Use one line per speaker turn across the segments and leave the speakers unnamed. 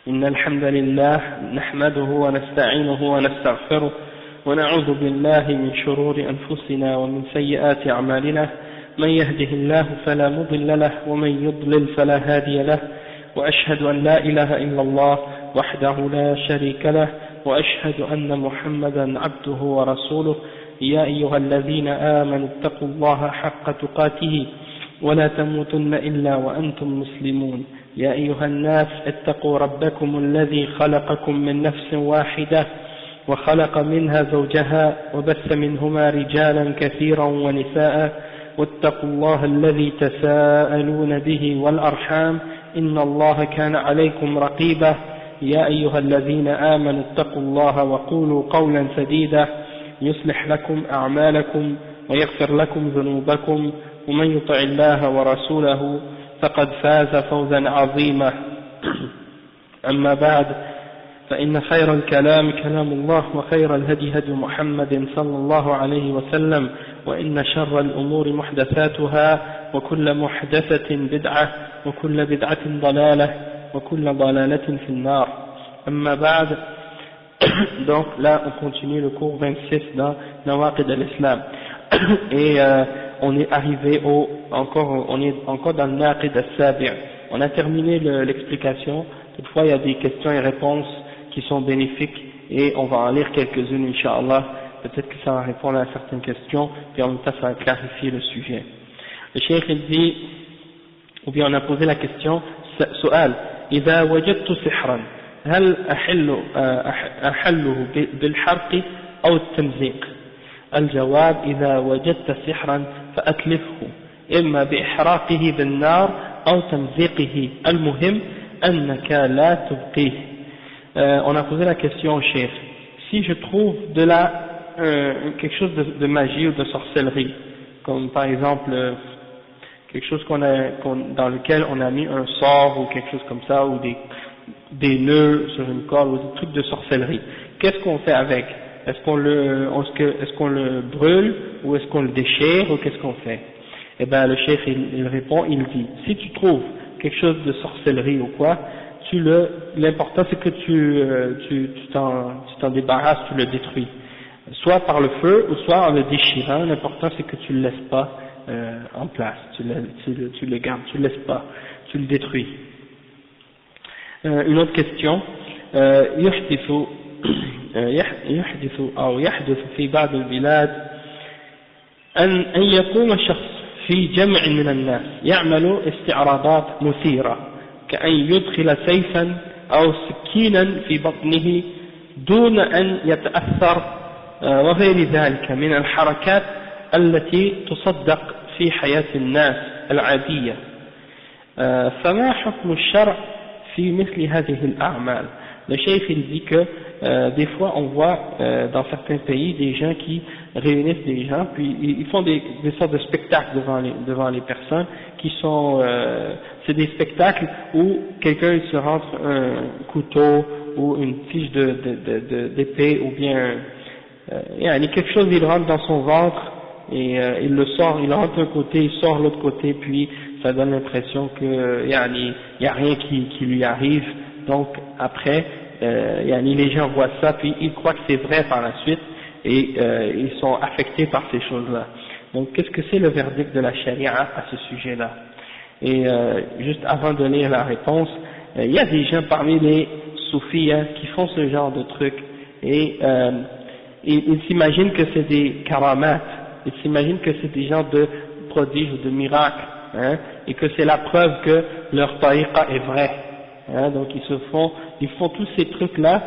إن الحمد لله نحمده ونستعينه ونستغفره ونعوذ بالله من شرور أنفسنا ومن سيئات أعمالنا من يهده الله فلا مضل له ومن يضلل فلا هادي له وأشهد أن لا إله إلا الله وحده لا شريك له وأشهد أن محمدا عبده ورسوله يا أيها الذين آمنوا اتقوا الله حق تقاته ولا تموتن إلا وأنتم مسلمون يا أيها الناس اتقوا ربكم الذي خلقكم من نفس واحدة وخلق منها زوجها وبث منهما رجالا كثيرا ونساء واتقوا الله الذي تساءلون به والأرحام إن الله كان عليكم رقيبا يا أيها الذين آمنوا اتقوا الله وقولوا قولا سديدا يصلح لكم أعمالكم ويغفر لكم ذنوبكم ومن يطع الله ورسوله فقد فاز فوزا عظيما أما بعد فإن خير الكلام كلام الله وخير الهدي هدي محمد صلى الله عليه وسلم وإن شر الأمور محدثاتها وكل محدثة بدعة وكل بدعة ضلالة وكل ضلالة في النار أما بعد. Donc là on continue le cours 26 dans Nawaqid al-Islam et on est arrivé on est encore dans le Naqid al-Sabi'. On a terminé l'explication. Toutefois il y a des questions et réponses qui sont bénéfiques et on va en lire quelques-unes Inch'Allah. Peut-être que ça va répondre à certaines questions et en même temps ça va clarifier le sujet. Le cheikh il dit, ou bien on a posé la question, سؤال إذا وجدت سحرا هل أحله بالحرق أو التمزيق؟ الجواب إذا وجدت سحرا فأتلفه إما بإحراقه بالنار أو تمزيقه المهم أنك لا تبقيه. On a posé la question au cheikh, si je trouve quelque chose de magie ou de sorcellerie, comme par exemple quelque chose dans lequel on a mis un sort ou quelque chose comme ça, ou des nœuds sur une corde ou des trucs de sorcellerie, qu'est-ce qu'on fait avec? Est-ce qu'on le brûle ou est-ce qu'on le déchire ou qu'est-ce qu'on fait? Eh bien le cheikh il répond, il dit, si tu trouves quelque chose de sorcellerie ou quoi, l'important c'est que tu t'en débarrasses, tu le détruis, soit par le feu ou soit en le déchirant. L'important c'est que tu le laisses pas en place, tu le gardes, tu le laisses pas, tu le détruis. Une autre question, يحدث أو يحدث في بعض البلاد أن يقوم شخص في جمع من الناس يعمل استعراضات مثيرة كأن يدخل سيفا أو سكينا في بطنه دون أن يتأثر وغير ذلك من الحركات التي تصدق في حياة الناس العادية، فما حكم الشرع في مثل هذه الأعمال؟ Le cheikh il dit que des fois on voit dans certains pays des gens qui réunissent des gens puis ils font des sortes de spectacles devant les personnes qui sont c'est des spectacles où quelqu'un il se rentre un couteau ou une tige d'épée ou bien quelque chose, il rentre dans son ventre et il le sort, il rentre d'un côté, il sort de l'autre côté, puis ça donne l'impression que il y a rien qui lui arrive. Donc après les gens voient ça puis ils croient que c'est vrai par la suite et ils sont affectés par ces choses-là. Donc qu'est-ce que c'est le verdict de la charia à ce sujet-là? Et juste avant de lire la réponse, il y a des gens parmi les soufis qui font ce genre de trucs et ils s'imaginent que c'est des karamats, ils s'imaginent que c'est des genres de prodiges ou de miracles, et que c'est la preuve que leur tariqa est vraie. Donc ils font tous ces trucs-là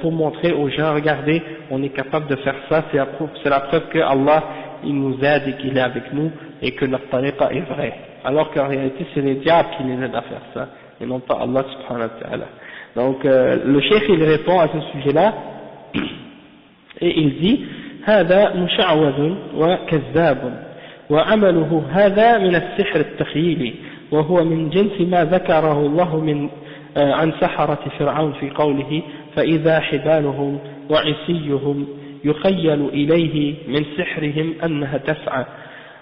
pour montrer aux gens, regardez, on est capable de faire ça, c'est la preuve que Allah il nous aide et qu'il est avec nous et que notre tariqa est vraie. Alors qu'en réalité c'est les diables qui les aident à faire ça, et non pas Allah subhanahu wa ta'ala. Donc le cheikh il répond à ce sujet-là et il dit هذا مشعوذ وكذاب وعمله هذا من السحر التخييلي وهو من جنس ما ذكره الله عن سحرة فرعون في قوله فإذا حبالهم وعصيهم يخيل إليه من سحرهم أنها تسعى،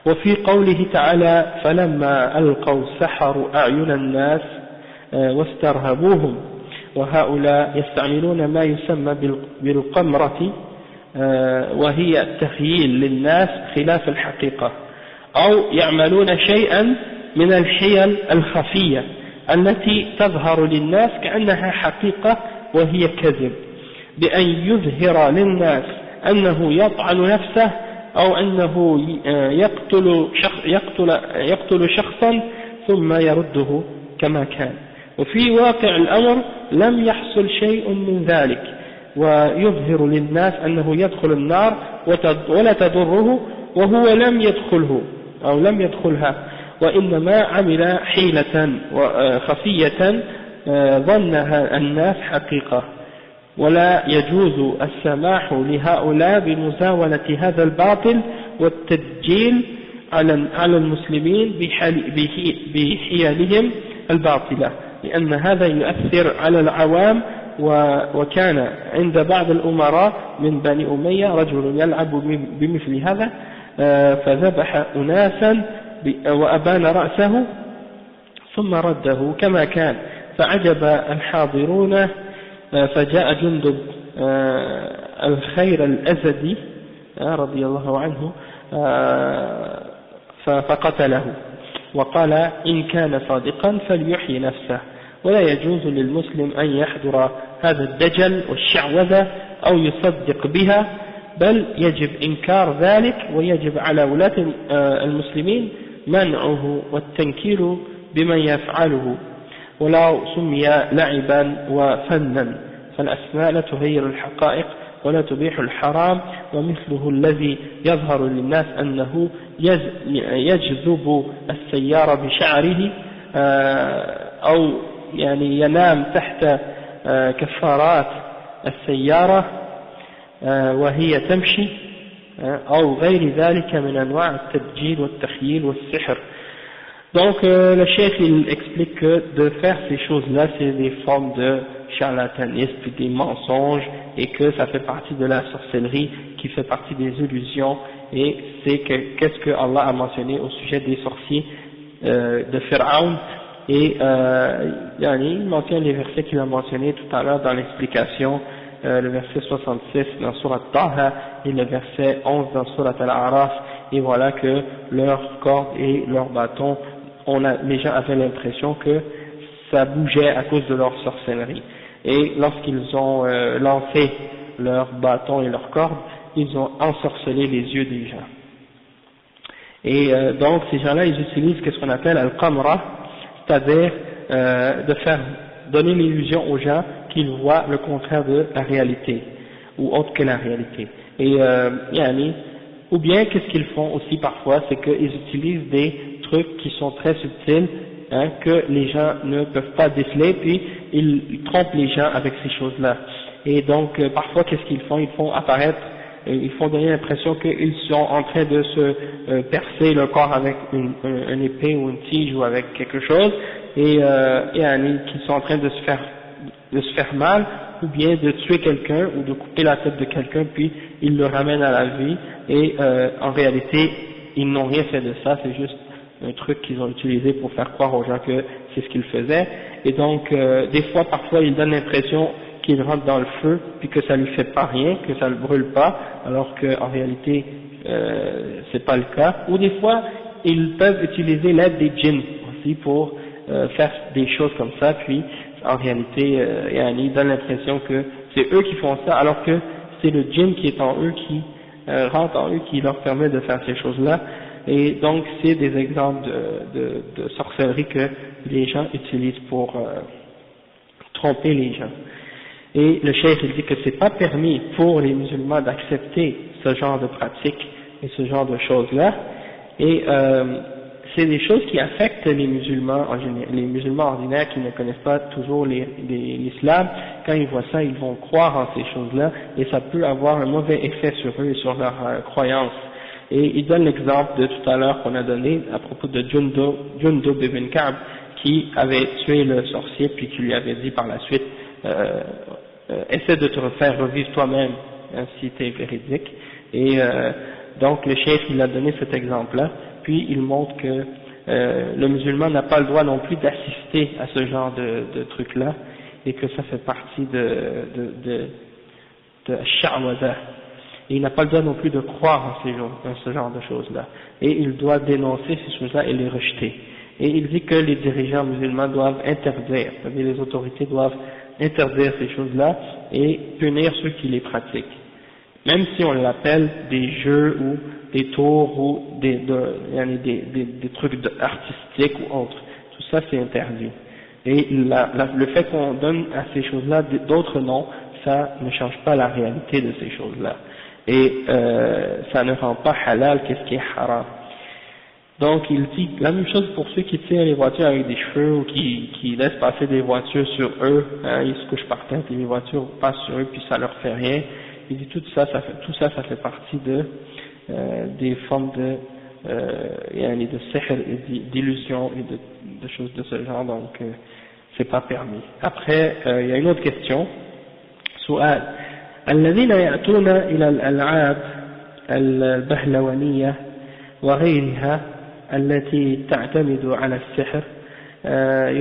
وفي قوله تعالى فلما ألقوا سحروا أعين الناس واسترهبوهم، وهؤلاء يستعملون ما يسمى بالقمرة وهي التخييل للناس خلاف الحقيقة، أو يعملون شيئا من الحيل الخفية التي تظهر للناس كأنها حقيقة وهي كذب، بأن يظهر للناس أنه يطعن نفسه أو أنه يقتل شخصا ثم يرده كما كان، وفي واقع الأمر لم يحصل شيء من ذلك، ويظهر للناس أنه يدخل النار ولا تضره وهو لم يدخله أو لم يدخلها، وإنما عمل حيلة خفية ظنها الناس حقيقة. ولا يجوز السماح لهؤلاء بمزاولة هذا الباطل والتدجيل على المسلمين بحيلهم الباطلة، لأن هذا يؤثر على العوام. وكان عند بعض الأمراء من بني أمية رجل يلعب بمثل هذا فذبح أناسا وأبان رأسه ثم رده كما كان، فعجب الحاضرون، فجاء جندب الخير الأزدي رضي الله عنه فقتله، وقال إن كان صادقا فليحيي نفسه، ولا يجوز للمسلم أن يحضر هذا الدجل والشعوذة أو يصدق بها، بل يجب إنكار ذلك، ويجب على ولاة المسلمين منعه والتنكير بمن يفعله، ولو سمي لعبا وفنا، فالأسماء لا تغير الحقائق ولا تبيح الحرام، ومثله الذي يظهر للناس أنه يجذب السيارة بشعره أو يعني ينام تحت كفارات السيارة وهي تمشي أو غير ذلك من أنواع التدجيل والتخييل والسحر. Donc le cheikh il explique que de faire ces choses-là c'est des formes de charlatanisme, des mensonges, et que ça fait partie de la sorcellerie qui fait partie des illusions, et c'est qu'est-ce que Allah a mentionné au sujet des sorciers de Pharaon, et il mentionne les versets qu'il a mentionnés tout à l'heure dans l'explication, le verset 66 dans Surat Taha et le verset 11 dans Surat Al-A'raf, et voilà que leurs cordes et leurs bâtons, les gens avaient l'impression que ça bougeait à cause de leur sorcellerie, et lorsqu'ils ont lancé leurs bâtons et leurs cordes, ils ont ensorcelé les yeux des gens. Et donc ces gens-là ils utilisent ce qu'on appelle al-qamra, c'est-à-dire de faire donner l'illusion aux gens qu'ils voient le contraire de la réalité ou autre que la réalité. Et ou bien qu'est-ce qu'ils font aussi parfois, c'est qu'ils utilisent des trucs qui sont très subtils, que les gens ne peuvent pas déceler, puis ils trompent les gens avec ces choses-là. Et donc parfois qu'est-ce qu'ils font, ils font apparaître, ils font donner l'impression qu'ils sont en train de se percer le corps avec une épée ou une tige ou avec quelque chose, et qu'ils sont en train de se faire mal, ou bien de tuer quelqu'un ou de couper la tête de quelqu'un, puis ils le ramènent à la vie, et en réalité ils n'ont rien fait de ça, c'est juste un truc qu'ils ont utilisé pour faire croire aux gens que c'est ce qu'ils faisaient. Et donc des fois, parfois ils donnent l'impression qu'il rentre dans le feu puis que ça lui fait pas rien, que ça le brûle pas, alors qu'en réalité c'est pas le cas. Ou des fois ils peuvent utiliser l'aide des djinns aussi pour faire des choses comme ça, puis en réalité ils donnent l'impression que c'est eux qui font ça, alors que c'est le djinn qui est en eux, qui rentre en eux, qui leur permet de faire ces choses là. Et donc c'est des exemples de sorcellerie que les gens utilisent pour tromper les gens. Et le cheikh il dit que c'est pas permis pour les musulmans d'accepter ce genre de pratique et ce genre de choses là, et c'est des choses qui affectent les musulmans en général, les musulmans ordinaires qui ne connaissent pas toujours l'islam. Quand ils voient ça, ils vont croire en ces choses là, et ça peut avoir un mauvais effet sur eux et sur leur croyance. Et il donne l'exemple de tout à l'heure qu'on a donné à propos de Jundub ibn Ka'b, qui avait tué le sorcier puis qui lui avait dit par la suite essaie de te refaire revivre toi-même si tu es véridique. Et donc le cheikh il a donné cet exemple là, puis il montre que le musulman n'a pas le droit non plus d'assister à ce genre de truc là, et que ça fait partie de sha'wada. Et il n'a pas le droit non plus de croire en ce genre de choses-là. Et il doit dénoncer ces choses-là et les rejeter. Et il dit que les dirigeants musulmans doivent interdire, c'est-à-dire les autorités doivent interdire ces choses-là et punir ceux qui les pratiquent. Même si on l'appelle des jeux ou des tours ou des trucs artistiques ou autres. Tout ça c'est interdit. Et le fait qu'on donne à ces choses-là d'autres noms, ça ne change pas la réalité de ces choses-là. Et ça ne rend pas halal qu'est-ce qui est haram. Donc il dit la même chose pour ceux qui tirent les voitures avec des cheveux ou qui laissent passer des voitures sur eux, hein, ils se couchent par terre et les voitures passent sur eux puis ça leur fait rien. Il dit tout ça fait partie des formes de sihr et d'illusions et de choses de ce genre, donc c'est pas permis. Après il y a une autre question. سؤال الذين يأتون إلى الألعاب البهلوانية وغيرها التي تعتمد على السحر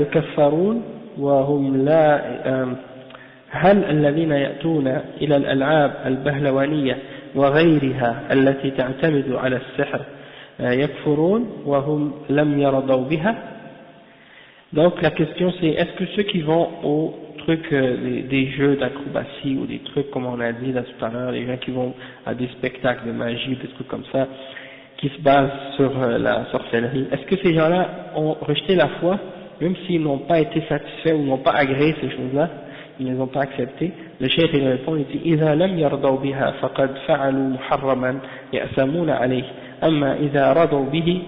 يكفرون وهم لا هل الذين يأتون إلى الألعاب البهلوانية وغيرها التي تعتمد على السحر يكفرون وهم لم يرضوا بها. Donc la question c'est, est-ce que ceux qui vont aux trucs, des jeux d'acrobatie ou des trucs comme on a dit là tout à l'heure, les gens qui vont à des spectacles de magie, des trucs comme ça, qui se basent sur la sorcellerie, est-ce que ces gens-là ont rejeté la foi, même s'ils n'ont pas été satisfaits ou n'ont pas agréé ces choses-là, ils ne les ont pas acceptées? Le cheikh il répond, il dit إذا لم يرضوا بها فقد فعلوا محرما يأثمون عليه أما إذا رضوا به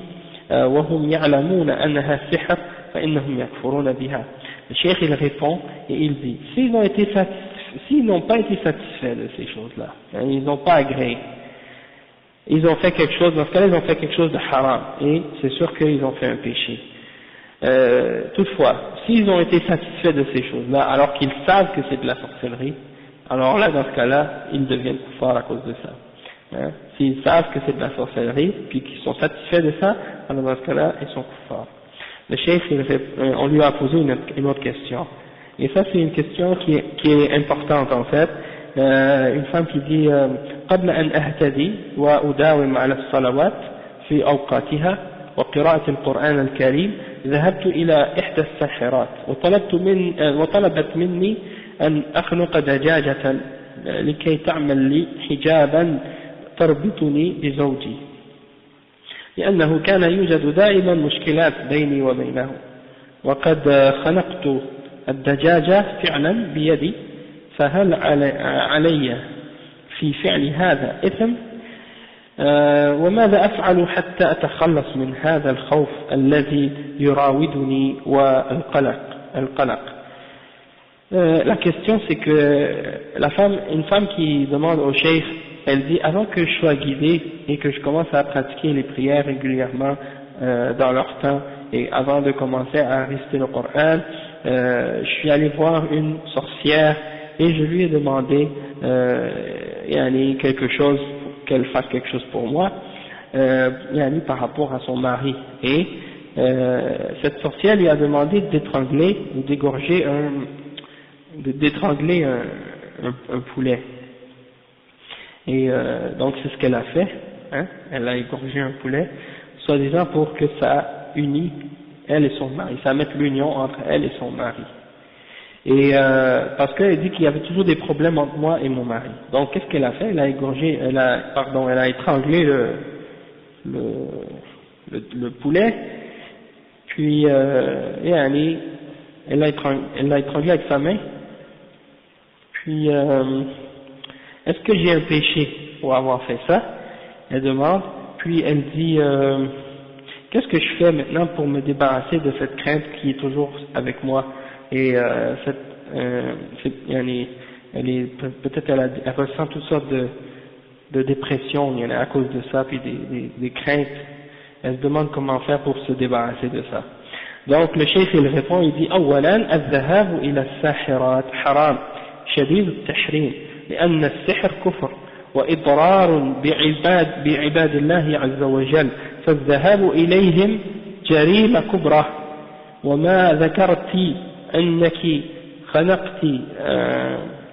وهم يعلمون أنها سحر فإنهم يكفرون بها. Le cheikh il répond et il dit s'ils n'ont pas été satisfaits de ces choses-là, hein, ils n'ont pas agréé, ils ont fait quelque chose, dans ce cas-là ils ont fait quelque chose de haram et c'est sûr qu'ils ont fait un péché. Toutefois, s'ils ont été satisfaits de ces choses-là alors qu'ils savent que c'est de la sorcellerie, alors là dans ce cas-là ils deviennent kuffar à cause de ça. Hein, s'ils savent que c'est de la sorcellerie puis qu'ils sont satisfaits de ça, alors dans ce cas-là ils sont kuffar. Le cheikh, on lui a posé une autre question. Et ça, c'est une question qui est importante en fait. Une femme qui dit قبل أن أهتدي وأداوم على الصلوات في أوقاتها وقراءة القرآن الكريم ذهبت إلى إحدى الساحرات وطلبت مني أن أخلق دجاجة لكي تعمل لي حجابا تربطني بزوجي لأنه كان يوجد دائما مشكلات بيني وبينه وقد خنقت الدجاجة فعلا بيدي فهل علي في فعل هذا إثم وماذا أفعل حتى أتخلص من هذا الخوف الذي يراودني والقلق. La question c'est que une femme qui demande au cheikh, elle dit avant que je sois guidée et que je commence à pratiquer les prières régulièrement dans leur temps et avant de commencer à réciter le Coran, je suis allé voir une sorcière et je lui ai demandé quelque chose, qu'elle fasse quelque chose pour moi par rapport à son mari. Et cette sorcière lui a demandé d'étrangler ou d'égorger un poulet. Et donc c'est ce qu'elle a fait, hein, elle a égorgé un poulet, soi-disant pour que ça unisse elle et son mari, ça mette l'union entre elle et son mari. Et parce qu'elle dit qu'il y avait toujours des problèmes entre moi et mon mari. Donc qu'est-ce qu'elle a fait? Elle a étranglé le poulet, puis elle l'a étranglé avec sa main. Puis est-ce que j'ai un péché pour avoir fait ça? Elle demande. Puis elle dit qu'est-ce que je fais maintenant pour me débarrasser de cette crainte qui est toujours avec moi? Et peut-être elle ressent toutes sortes de dépression à cause de ça, puis des craintes. Elle se demande comment faire pour se débarrasser de ça. Donc le cheikh il répond, il dit أولا الذهاب إلى الساحرات حرام شديد التحريم لأن السحر كفر وإضرار بعباد الله عز وجل فالذهاب إليهم جريمة كبرى وما ذكرت أنك خنقت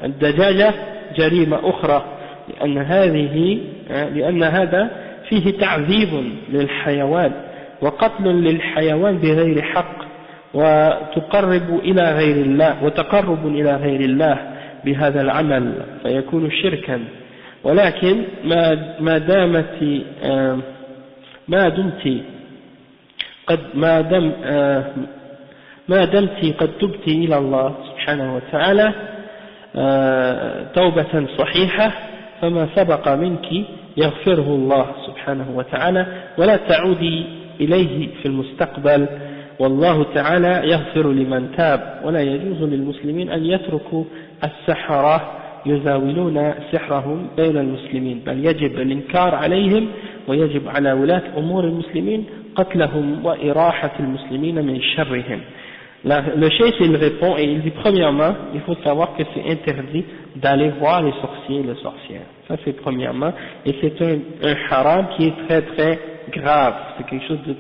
الدجاجة جريمة أخرى لأن هذا فيه تعذيب للحيوان وقتل للحيوان بغير حق وتقرب إلى غير الله بهذا العمل فيكون شركا. ولكن ما دمت قد تبت إلى الله سبحانه وتعالى توبة صحيحة فما سبق منك يغفره الله سبحانه وتعالى ولا تعودي إليه في المستقبل والله تعالى يغفر لمن تاب. ولا يجوز للمسلمين أن يتركوا السحرة يزاولون سحرهم بين المسلمين، بل يجب الإنكار عليهم ويجب على ولاة أمور المسلمين قتلهم وإراحة المسلمين من شرهم. Le cheikh il répond et il dit premièrement il faut savoir que c'est interdit d'aller voir les sorciers et les sorcières, ça c'est premièrement, et c'est un haram qui est très très grave, c'est quelque chose de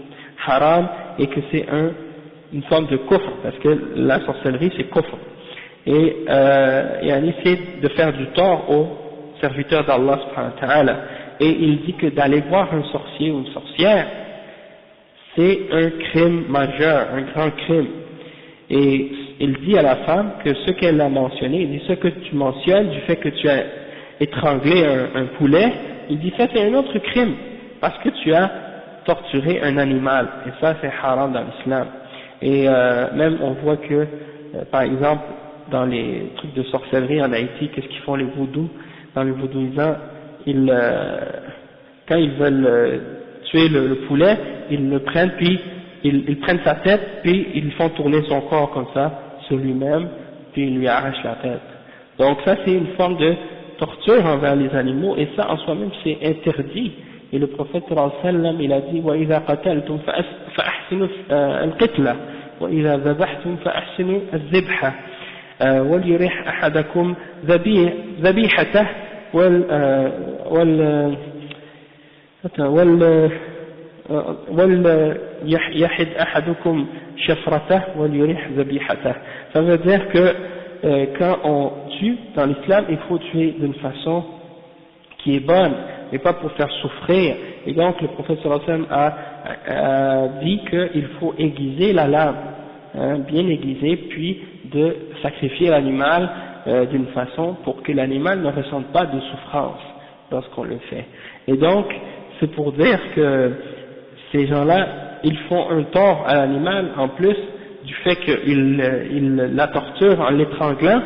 haram et que c'est une forme de kufr parce que la sorcellerie c'est kufr et c'est de faire du tort aux serviteurs d'Allah subhanahu wa ta'ala. Et il dit que d'aller voir un sorcier ou une sorcière c'est un crime majeur, un grand crime. Et il dit à la femme que ce qu'elle a mentionné, il dit ce que tu mentionnes du fait que tu as étranglé un poulet, il dit ça c'est un autre crime parce que tu as torturé un animal et ça c'est haram dans l'islam. Et même on voit que par exemple dans les trucs de sorcellerie en Haïti, qu'est-ce qu'ils font les vaudous? Dans les vaudouisants, quand ils veulent tuer le poulet, ils le prennent puis ils prennent sa tête, puis ils font tourner son corps comme ça, sur lui-même, puis ils lui arrachent la tête. Donc ça c'est une forme de torture envers les animaux, et ça en soi-même c'est interdit. Et le prophète sallallahu alayhi wa sallam, il a dit وَإِذَا قَتَلْتُمْ فَأَحْسِنُوا الْقِتْلَةَ وَإِذَا ذَبَحْتُمْ فَأَحْسِنُوا الذِّبْحَةَ وَلْيُرِحْ أَحَدَكُمْ ذَبِيحَتَهُ وَلْيَحِدْ أَحَدُكُمْ شَفْرَتَهُ وَلْيُرِحْ ذَبِيحَتَهُ. Ça veut dire que quand on tue dans l'islam, il faut tuer d'une façon qui est bonne, mais pas pour faire souffrir. Et donc le prophète sallallahu alayhi wa sallam a dit qu'il faut aiguiser la lame, bien aiguiser, puis de sacrifier l'animal d'une façon pour que l'animal ne ressente pas de souffrance lorsqu'on le fait. Et donc c'est pour dire que ces gens-là, ils font un tort à l'animal en plus du fait qu'ils la torturent en l'étranglant,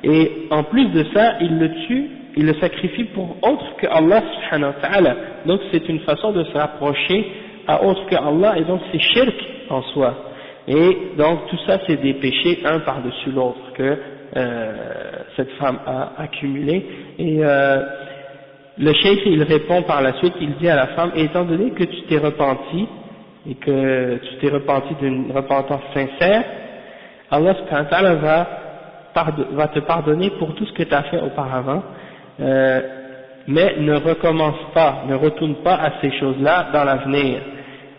et en plus de ça, ils le tuent, ils le sacrifient pour autre que Allah subhanahu wa ta'ala. Donc c'est une façon de se rapprocher à autre que Allah, et donc c'est shirk en soi. Et donc tout ça c'est des péchés un par-dessus l'autre que cette femme a accumulé. Et le cheikh il répond par la suite, il dit à la femme, étant donné que tu t'es repenti et que tu t'es repenti d'une repentance sincère, Allah subhanahu wa ta'ala va te pardonner pour tout ce que tu as fait auparavant, mais ne recommence pas, ne retourne pas à ces choses-là dans l'avenir.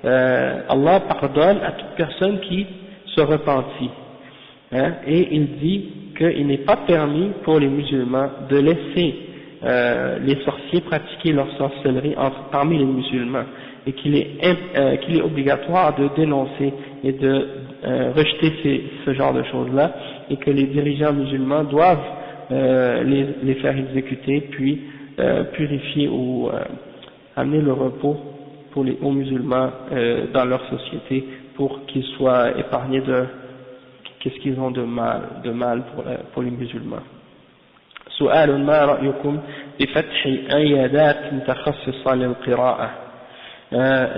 Allah pardonne à toute personne qui se repentit, et il dit qu'il n'est pas permis pour les musulmans de laisser les sorciers pratiquer leur sorcellerie parmi les musulmans, et qu'il est obligatoire de dénoncer et de rejeter ce genre de choses-là, et que les dirigeants musulmans doivent les faire exécuter, puis purifier ou amener le repos aux musulmans dans leur société, pour qu'ils soient épargnés de qu'est-ce qu'ils ont de mal pour les musulmans. سؤال ما رأيكم بفتح عيادات متخصصة للقراءة؟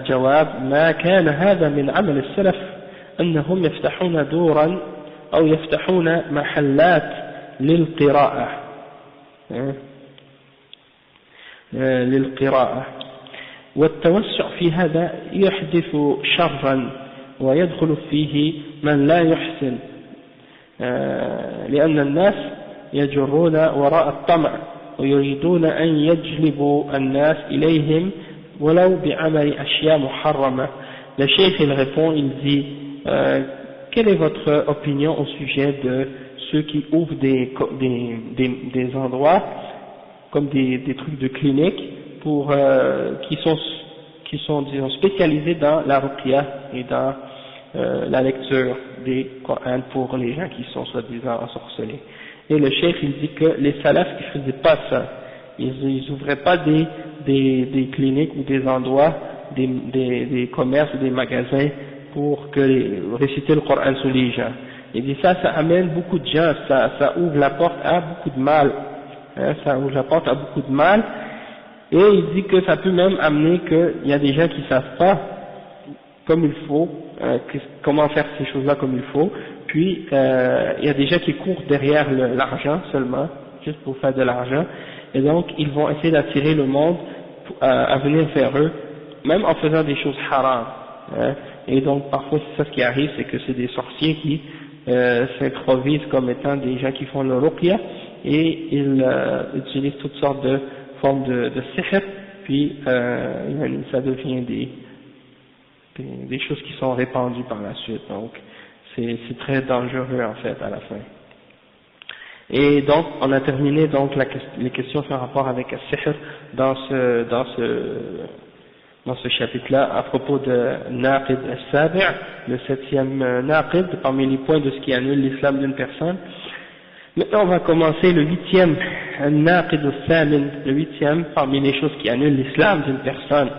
جواب: ما كان هذا من عمل السلف، أنهم يفتحون دورا أو يفتحون محلات للقراءة والتوسع في هذا يحدث شرا ويدخل فيه من لا يحسن، لأن الناس يجرون وراء الطمع ويريدون أن يجلبوا الناس إليهم ولو بعمل أشياء محرمة. Le cheikh il répond, il dit quelle est votre opinion au sujet de ceux qui ouvrent des endroits comme des trucs de clinique pour qui sont disons spécialisés dans la ruqya et dans la lecture des Corans pour les gens qui sont soi-disant ensorcelés. Et le cheikh il dit que les salafs ils faisaient pas ça, ils ouvraient pas des cliniques ou des endroits, des commerces ou des magasins pour réciter le Coran sur les gens. Il dit ça amène beaucoup de gens, ça ouvre la porte à beaucoup de mal, hein, ça ouvre la porte à beaucoup de mal, et il dit que ça peut même amener qu'il y a des gens qui savent pas comme il faut, comment faire ces choses-là comme il faut, puis il y a des gens qui courent derrière l'argent seulement, juste pour faire de l'argent, et donc ils vont essayer d'attirer le monde à venir vers eux, même en faisant des choses haram, hein. Et donc parfois c'est ça ce qui arrive, c'est que c'est des sorciers qui s'improvisent comme étant des gens qui font le ruqya, et ils utilisent toutes sortes de formes de sihr, puis ça devient des choses qui sont répandues par la suite, donc c'est très dangereux en fait à la fin. Et donc on a terminé donc les questions par rapport avec le sihr dans ce chapitre-là à propos de Naqid al-Sabi', le 7e Naqid, parmi les points de ce qui annule l'islam d'une personne. Maintenant on va commencer le 8e Naqid al-Thamin, le 8e parmi les choses qui annulent l'islam d'une personne.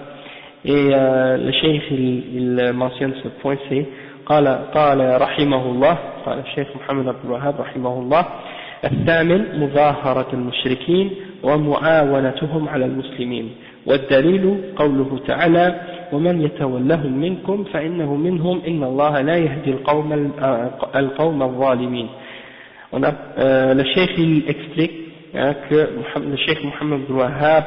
Et le cheikh il mentionne ce point, c'est قال رحمه الله, قال الشيخ محمد عبد الوهاب رحمه الله: الثامن مظاهرة المشركين ومعاونتهم على المسلمين، والدليل قوله تعالى: ومن يتولهم منكم فإنه منهم إن الله لا يهدي القوم الظالمين. Le cheikh il explique que le cheikh Mohammed Abdul Wahhab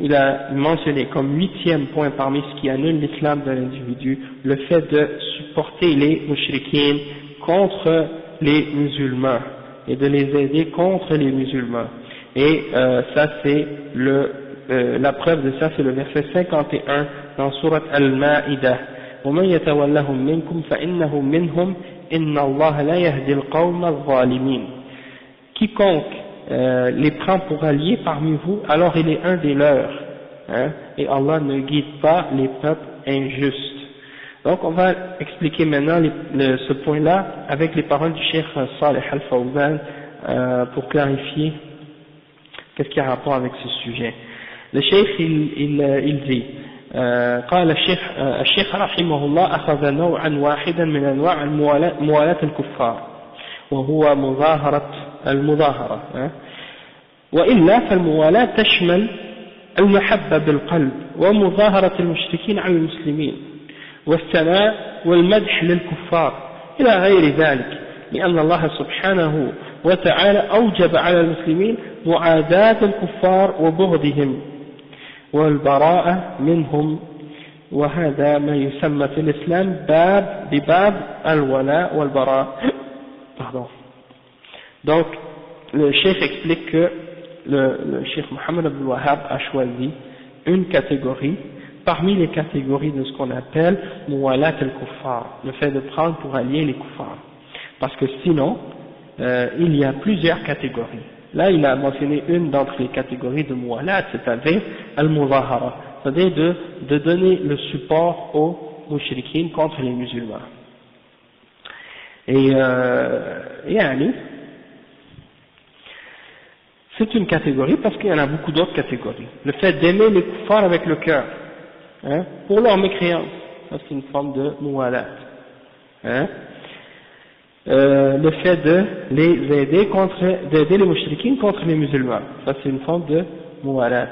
il a mentionné comme 8e point parmi ce qui annule l'islam de l'individu le fait de supporter les mushrikines contre les musulmans et de les aider contre les musulmans. Et ça c'est la preuve de ça, c'est le verset 51 dans sourate Al-Ma'idah: وَمَنْ يَتَوَلَّهُمْ مِنْكُمْ فَإِنَّهُ مِنْهُمْ إِنَّ اللَّهَ لَا يَهْدِي الْقَوْمَ الظَّالِمِينَ. Quiconque les prend pour alliés parmi vous, alors il est un des leurs, hein, et Allah ne guide pas les peuples injustes. Donc on va expliquer maintenant ce point-là avec les paroles du Cheikh Salih Al-Fawzan pour clarifier qu'est-ce qui a rapport avec ce sujet. Le Cheikh il dit قال الشيخ رحمه الله: أخذ نوعا واحدا من أنواع موالاة الكفار وهو المظاهرة، وإلا فالموالاة تشمل المحبة بالقلب ومظاهرة المشركين على المسلمين والثناء والمدح للكفار إلى غير ذلك، لأن الله سبحانه وتعالى أوجب على المسلمين معاداة الكفار وبغضهم والبراءة منهم، وهذا ما يسمى في الإسلام بباب الولاء والبراء. Donc le cheikh explique que le cheikh Mohammed Abdul Wahhab a choisi une catégorie parmi les catégories de ce qu'on appelle muwalat al-kuffar, le fait de prendre pour allier les kuffars, parce que sinon il y a plusieurs catégories. Là il a mentionné une d'entre les catégories de muwalat, c'est-à-dire al-muzahara, c'est-à-dire de donner le support aux mushrikines contre les musulmans. Et c'est une catégorie parce qu'il y en a beaucoup d'autres catégories. Le fait d'aimer les kuffars avec le cœur, hein, pour leur mécréance, ça c'est une forme de muwalat. Hein. Le fait de les aider d'aider les mushrikines contre les musulmans, ça c'est une forme de muwalat.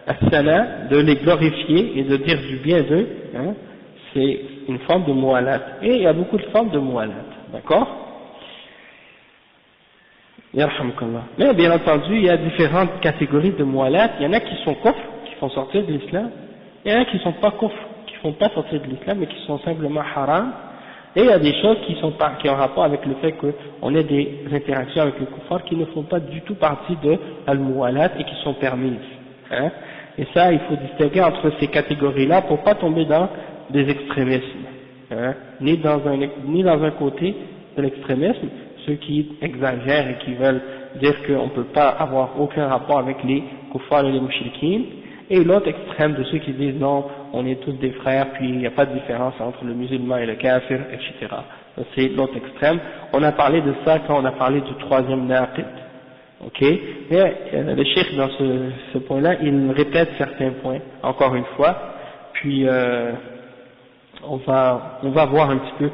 As-sana, de les glorifier et de dire du bien d'eux, hein, c'est une forme de muwalat. Et il y a beaucoup de formes de muwalat, d'accord? Mais bien entendu, il y a différentes catégories de muwalat. Il y en a qui sont kufr, qui font sortir de l'islam. Il y en a qui sont pas kufr, qui font pas sortir de l'islam, mais qui sont simplement haram. Et il y a des choses qui ont rapport avec le fait qu'on ait des interactions avec les kuffars qui ne font pas du tout partie de al-muwalat et qui sont permises. Hein. Et ça, il faut distinguer entre ces catégories-là pour pas tomber dans des extrémismes. Hein. Ni dans un côté de l'extrémisme, ceux qui exagèrent et qui veulent dire qu'on ne peut pas avoir aucun rapport avec les kuffars et les mushrikines, et l'autre extrême de ceux qui disent non, on est tous des frères, puis il n'y a pas de différence entre le musulman et le kafir, etc. C'est l'autre extrême. On a parlé de ça quand on a parlé du troisième naqid. Ok, mais le cheikh dans ce point-là, il répète certains points, encore une fois, puis on va voir un petit peu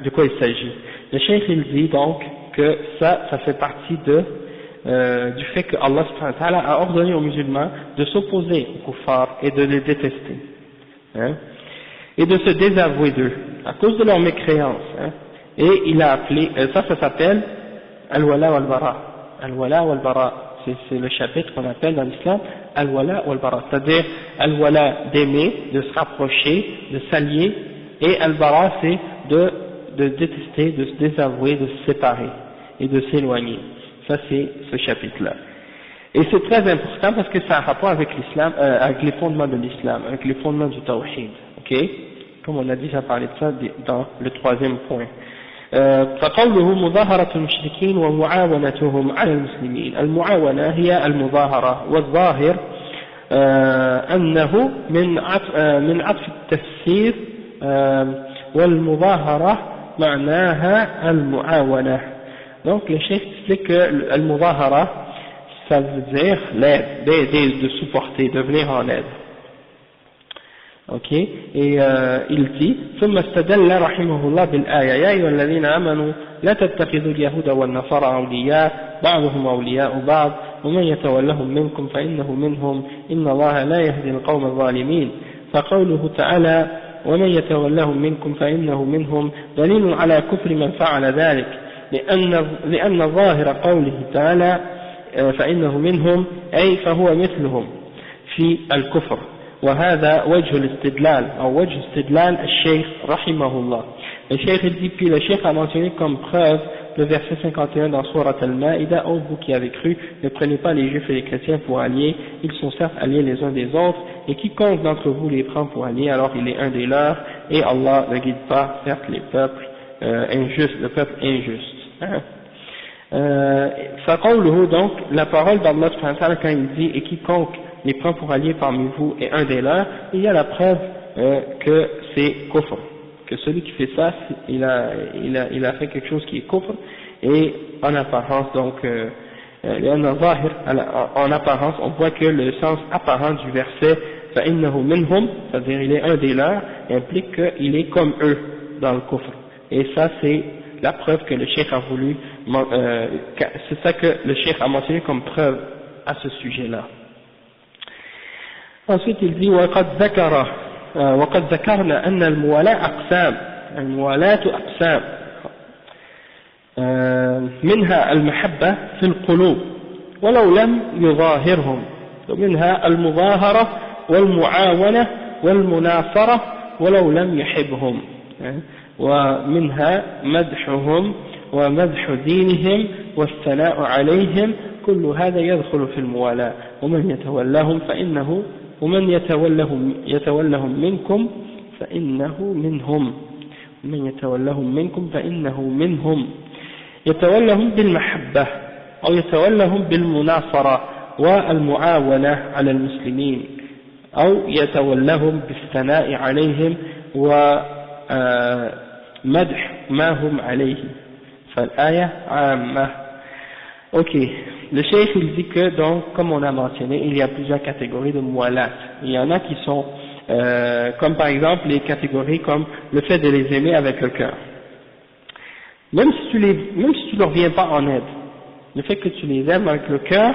de quoi il s'agit. Le cheikh il dit donc que ça fait partie du fait que Allah subhanahu wa ta'ala a ordonné aux musulmans de s'opposer aux kuffars et de les détester, hein, et de se désavouer d'eux à cause de leur mécréance, hein, et il a appelé, ça s'appelle al-wala wal-bara. Al-wala wal-bara, c'est le chapitre qu'on appelle dans l'islam al-wala wal-bara, c'est-à-dire al-wala d'aimer, de se rapprocher, de s'allier, et al-bara c'est de détester, de se désavouer, de se séparer et de s'éloigner. Ça c'est ce chapitre-là. Et c'est très important parce que ça a un rapport avec l'islam, avec les fondements de l'islam, avec les fondements du tawhid. Ok? Comme on a déjà parlé de ça dans le troisième point. فقوله مظاهرة المشركين ومعاونتهم على المسلمين. المعاونة هي المظاهرة، والظاهر أنه من عطف التفسير، والمظاهرة معناها المعاونة. Donc le chef explique que al-mudahara, ça veut dire l'aide, d'aider, de supporter, de venir en aide. Ok, et il dit ثم استدل رحمه الله بالآية يا أيها الذين آمنوا لا تتخذوا اليهود والنصارى أولياء بعضهم أولياء بعض ومن يتولهم منكم فإنه منهم إن الله لا يهدي القوم الظالمين. فقوله تعالى ومن يتولهم منكم فإنه منهم دليل على كفر من فعل ذلك، لأن ظاهر قوله تعالى فإنه منهم أي فهو مثلهم في الكفر. وهذا وجه الاستدلال أو وجه استدلال الشيخ رحمه الله. Le cheikh dit, puis le cheikh a mentionné comme preuve le verset 51 dans Surat Al-Ma'ida: ô vous qui avez cru, ne prenez pas les juifs et les chrétiens pour alliés, ils sont certes alliés les uns des autres, et quiconque d'entre vous les prend pour alliés, alors il est un des leurs, et Allah ne guide pas, certes, les peuples injustes, le peuple injuste. فقوله donc, la parole d'Allah subhanahu wa ta'ala quand il dit et quiconque les prend pour alliés parmi vous et un des leurs, il y a la preuve que c'est kufr, que celui qui fait ça, il a fait quelque chose qui est kufr, et en apparence donc en apparence on voit que le sens apparent du verset فإنه منهم, c'est-à-dire il est un des leurs, implique qu'il est comme eux dans le kufr, et ça c'est la preuve que le cheikh a voulu, c'est ça que le cheikh a mentionné comme preuve à ce sujet-là. Ensuite il dit وقد ذكرنا أن الموالاة أقسام، الموالاة أقسام منها المحبة في القلوب ولو لم يظاهرهم، ومنها المظاهرة والمعاونة والمناصرة ولو لم يحبهم، ومنها مدحهم ومدح دينهم والثناء عليهم، كل هذا يدخل في الموالاة. ومن يتولهم فإنه ومن يتولهم منكم فإنه منهم، ومن يتولهم منكم فإنه منهم. يتولهم بالمحبة أو يتولهم بالمناصرة والمعاونة على المسلمين، أو يتولهم بالثناء عليهم ومدح ما هم عليه. فالآية عامة. Ok, le cheikh il dit que donc, comme on a mentionné, il y a plusieurs catégories de mualat. Il y en a qui sont, comme par exemple les catégories comme le fait de les aimer avec le cœur. Même si tu leur viens pas en aide, le fait que tu les aimes avec le cœur,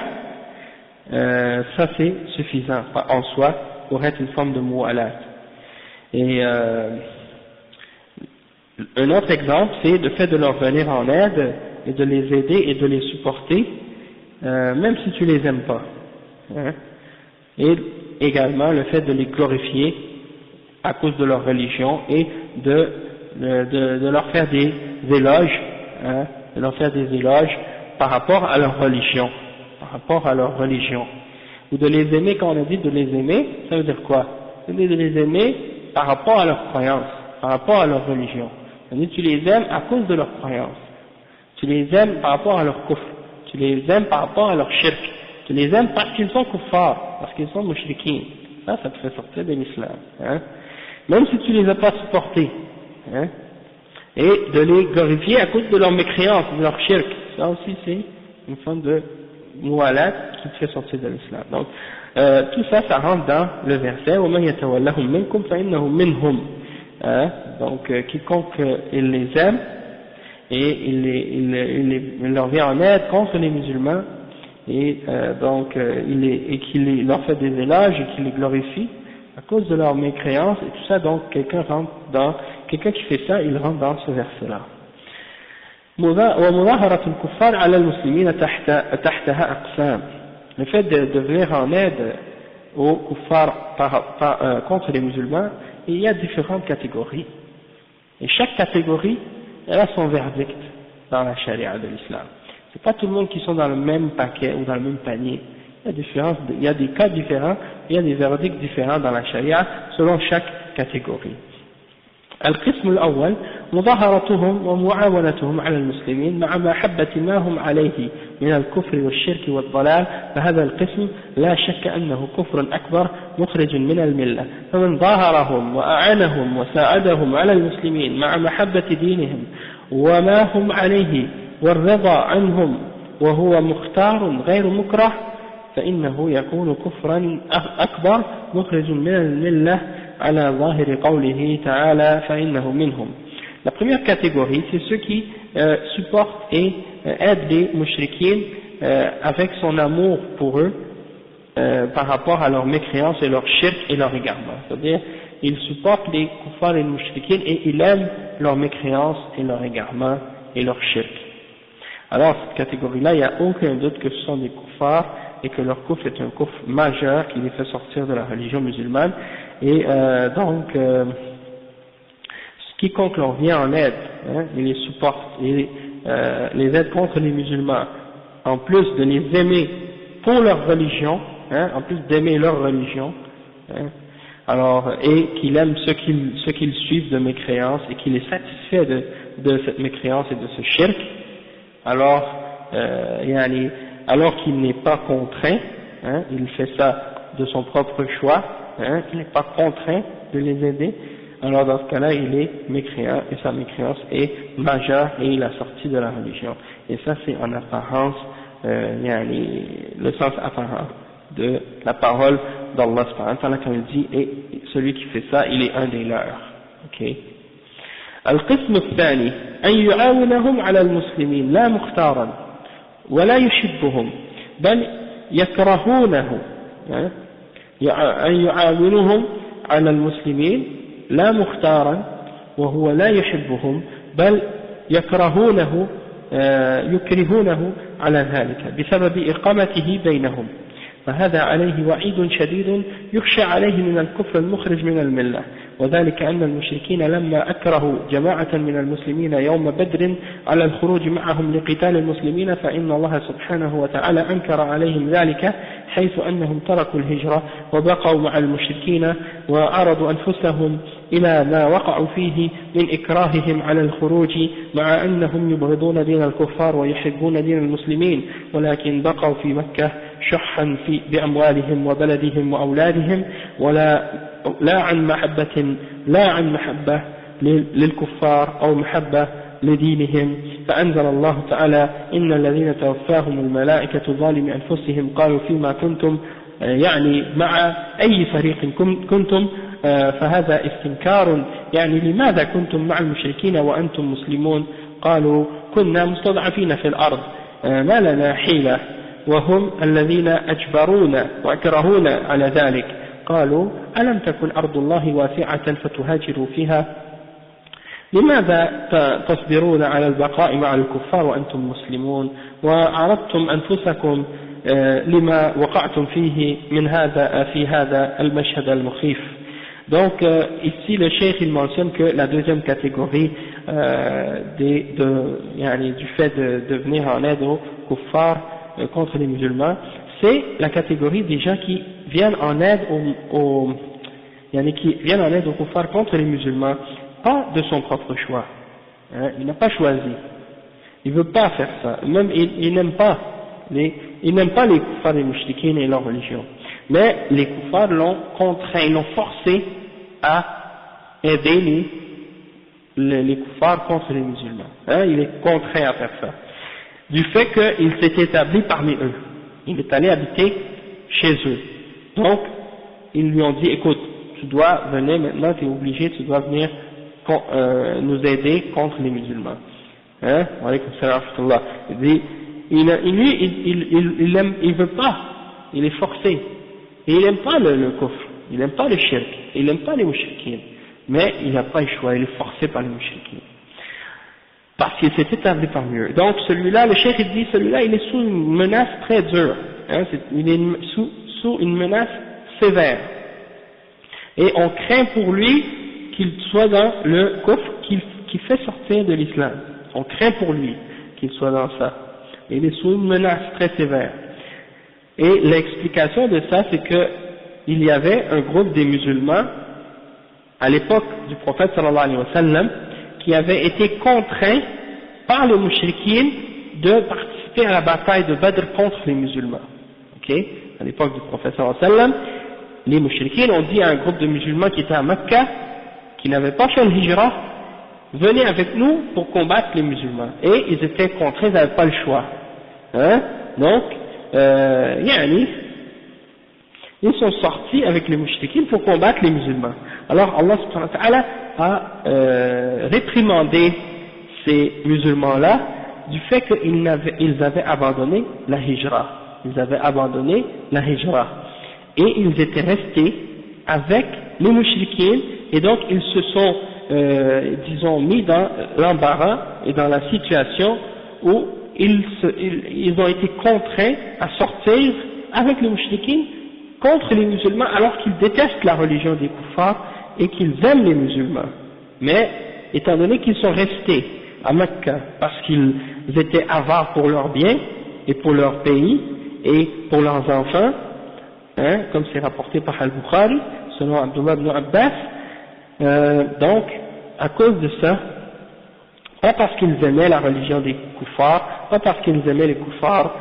ça c'est suffisant en soi pour être une forme de mualat. Et un autre exemple, c'est le fait de leur venir en aide et de les aider et de les supporter, même si tu les aimes pas. Hein. Et également le fait de les glorifier à cause de leur religion et de leur faire des éloges, hein, de leur faire des éloges par rapport à leur religion, ou de les aimer. Quand on a dit de les aimer, ça veut dire quoi? Ça veut dire de les aimer par rapport à leur croyance, par rapport à leur religion. Tu les aimes à cause de leur croyance. Tu les aimes par rapport à leur kufr, tu les aimes par rapport à leur shirk, tu les aimes parce qu'ils sont kuffars, parce qu'ils sont mushrikins. Ça te fait sortir de l'islam. Hein. Même si tu les as pas supportés. Hein. Et de les glorifier à cause de leur mécréance, de leur shirk. Ça aussi c'est une forme de mu'alat qui te fait sortir de l'islam. Donc, tout ça, ça rentre dans le verset وَمَنْ يَتَوَلَّهُمْ مِنْكُمْ فَإِنَّهُ مِنْهُمْ. Donc, quiconque il les aime et il leur vient en aide contre les musulmans et et qu'il leur fait des éloges et qu'il les glorifie à cause de leur mécréance et tout ça, donc quelqu'un qui fait ça, il rentre dans ce verset-là. ومظاهرة الكفار على المسلمين تحتها أقسام. Le fait de venir en aide aux kuffars contre les musulmans, il y a différentes catégories. Et chaque catégorie, elle a son verdict dans la charia de l'islam. C'est pas tout le monde qui sont dans le même paquet ou dans le même panier. Il y a des cas différents, il y a des verdicts différents dans la charia selon chaque catégorie. القسم الأول مظاهرتهم ومعاونتهم على المسلمين مع محبة ما هم عليه من الكفر والشرك والضلال، فهذا القسم لا شك أنه كفر أكبر مخرج من الملة، فمن ظاهرهم وأعانهم وساعدهم على المسلمين مع محبة دينهم وما هم عليه والرضا عنهم وهو مختار غير مكره فإنه يكون كفرا أكبر مخرج من الملة على ظاهر قوله تعالى فإنه منهم. La première catégorie, c'est ceux qui supportent et aident les mushrikines avec son amour pour eux par rapport à leur mécréance et leur shirk et leur égarement. C'est-à-dire, ils supportent les kuffars et les mushrikines et ils aiment leur mécréance et leur égarement et leur shirk. Alors, cette catégorie-là, il n'y a aucun doute que ce sont des kuffars et que leur kufr est un kufr majeur qui les fait sortir de la religion musulmane. Et quiconque leur vient en aide, et les supporte et les aide contre les musulmans, en plus de les aimer pour leur religion, en plus d'aimer leur religion, alors et qu'il aime ceux qu'ils suivent de mécréance et qu'il est satisfait de cette mécréance et de ce shirk, alors qu'il n'est pas contraint, il fait ça de son propre choix, il n'est pas contraint de les aider, alors dans ce cas-là il est mécréant et sa mécréance est majeure et il a sorti de la religion. Et ça c'est en apparence, le sens apparent de la parole d'Allah subhanahu wa ta'ala quand il dit et celui qui fait ça il est un des leurs. Ok. القسم الثاني أن يعاونهم على المسلمين لا مختارا ولا يحبهم بل يكرهونه، أن يعاونهم على المسلمين لا مختارا وهو لا يحبهم بل يكرهونه على ذلك بسبب إقامته بينهم، فهذا عليه وعيد شديد يخشى عليه من الكفر المخرج من الملة، وذلك أن المشركين لما أكرهوا جماعة من المسلمين يوم بدر على الخروج معهم لقتال المسلمين فإن الله سبحانه وتعالى أنكر عليهم ذلك حيث أنهم تركوا الهجرة وبقوا مع المشركين وعرضوا أنفسهم إلى ما وقعوا فيه من إكراههم على الخروج مع أنهم يبغضون دين الكفار ويحبون دين المسلمين، ولكن بقوا في مكة شحا بأموالهم وبلدهم وأولادهم لا عن محبة للكفار أو محبة لدينهم، فأنزل الله تعالى إن الذين توفاهم الملائكة ظالمي أنفسهم قالوا فيما كنتم، يعني مع أي فريق كنتم، فهذا استنكار، يعني لماذا كنتم مع المشركين وأنتم مسلمون؟ قالوا كنا مستضعفين في الأرض ما لنا حيلة وهم الذين أجبرونا وأكرهونا على ذلك، قالوا ألم تكن أرض الله واسعة فتهاجروا فيها لماذا تصبرون على البقاء مع الكفار وأنتم مسلمون وعرضتم أنفسكم لما وقعتم فيه في هذا المشهد المخيف. Donc ici le cheikh il mentionne que la deuxième catégorie du fait de venir en aide aux kuffars contre les musulmans, c'est la catégorie des gens qui viennent en aide aux kuffars contre les musulmans, pas de son propre choix, il n'a pas choisi, Il veut pas faire ça. Même il n'aime pas les kuffars et les mouchriquines et leur religion. Mais les kuffars l'ont contraint, ils l'ont forcé à aider les kuffars contre les musulmans. Hein, il est contraint à faire ça. Du fait qu'il s'est établi parmi eux. Il est allé habiter chez eux. Donc, ils lui ont dit, écoute, tu dois venir maintenant, tu es obligé, tu dois venir nous aider contre les musulmans. Hein? Alaykoum salam wa rahmatullah. Il dit, il veut pas, il est forcé. Et il n'aime pas le kufr, il n'aime pas le shirk, il n'aime pas les mouchriquines. Mais il n'a pas le choix, il est forcé par les mouchriquines. Parce qu'il s'est établi parmi eux. Donc celui-là, le cheikh il dit, celui-là il est sous une menace très dure. Hein? Il est sous une menace sévère. Et on craint pour lui qu'il soit dans le kufr qui fait sortir de l'islam. On craint pour lui qu'il soit dans ça. Il est sous une menace très sévère. Et l'explication de ça, c'est que il y avait un groupe des musulmans à l'époque du prophète sallallahu alayhi wa sallam qui avait été contraints par les mouchriquines de participer à la bataille de Badr contre les musulmans. Ok? À l'époque du prophète sallallahu alayhi wa sallam, les mouchriquines ont dit à un groupe de musulmans qui étaient à Mecca, qui n'avaient pas fait le hijra, venez avec nous pour combattre les musulmans. Et ils étaient contraints, ils n'avaient pas le choix. Hein? Donc, ils sont sortis avec les mouchriquines pour combattre les musulmans. Alors Allah subhanahu wa ta'ala a réprimandé ces musulmans-là du fait qu'ils avaient abandonné la hijra. Ils avaient abandonné la hijra. Et ils étaient restés avec les mouchriquines, et donc ils se sont, disons, mis dans l'embarras et dans la situation où ils ont été contraints à sortir avec les mouchriquines contre les musulmans alors qu'ils détestent la religion des kuffars et qu'ils aiment les musulmans. Mais étant donné qu'ils sont restés à Mecca parce qu'ils étaient avares pour leurs biens et pour leur pays et pour leurs enfants, hein, comme c'est rapporté par Al-Bukhari selon Abdullah ibn Abbas, donc à cause de ça, pas parce qu'ils aimaient la religion des kuffars, pas parce qu'ils aimaient les kuffars,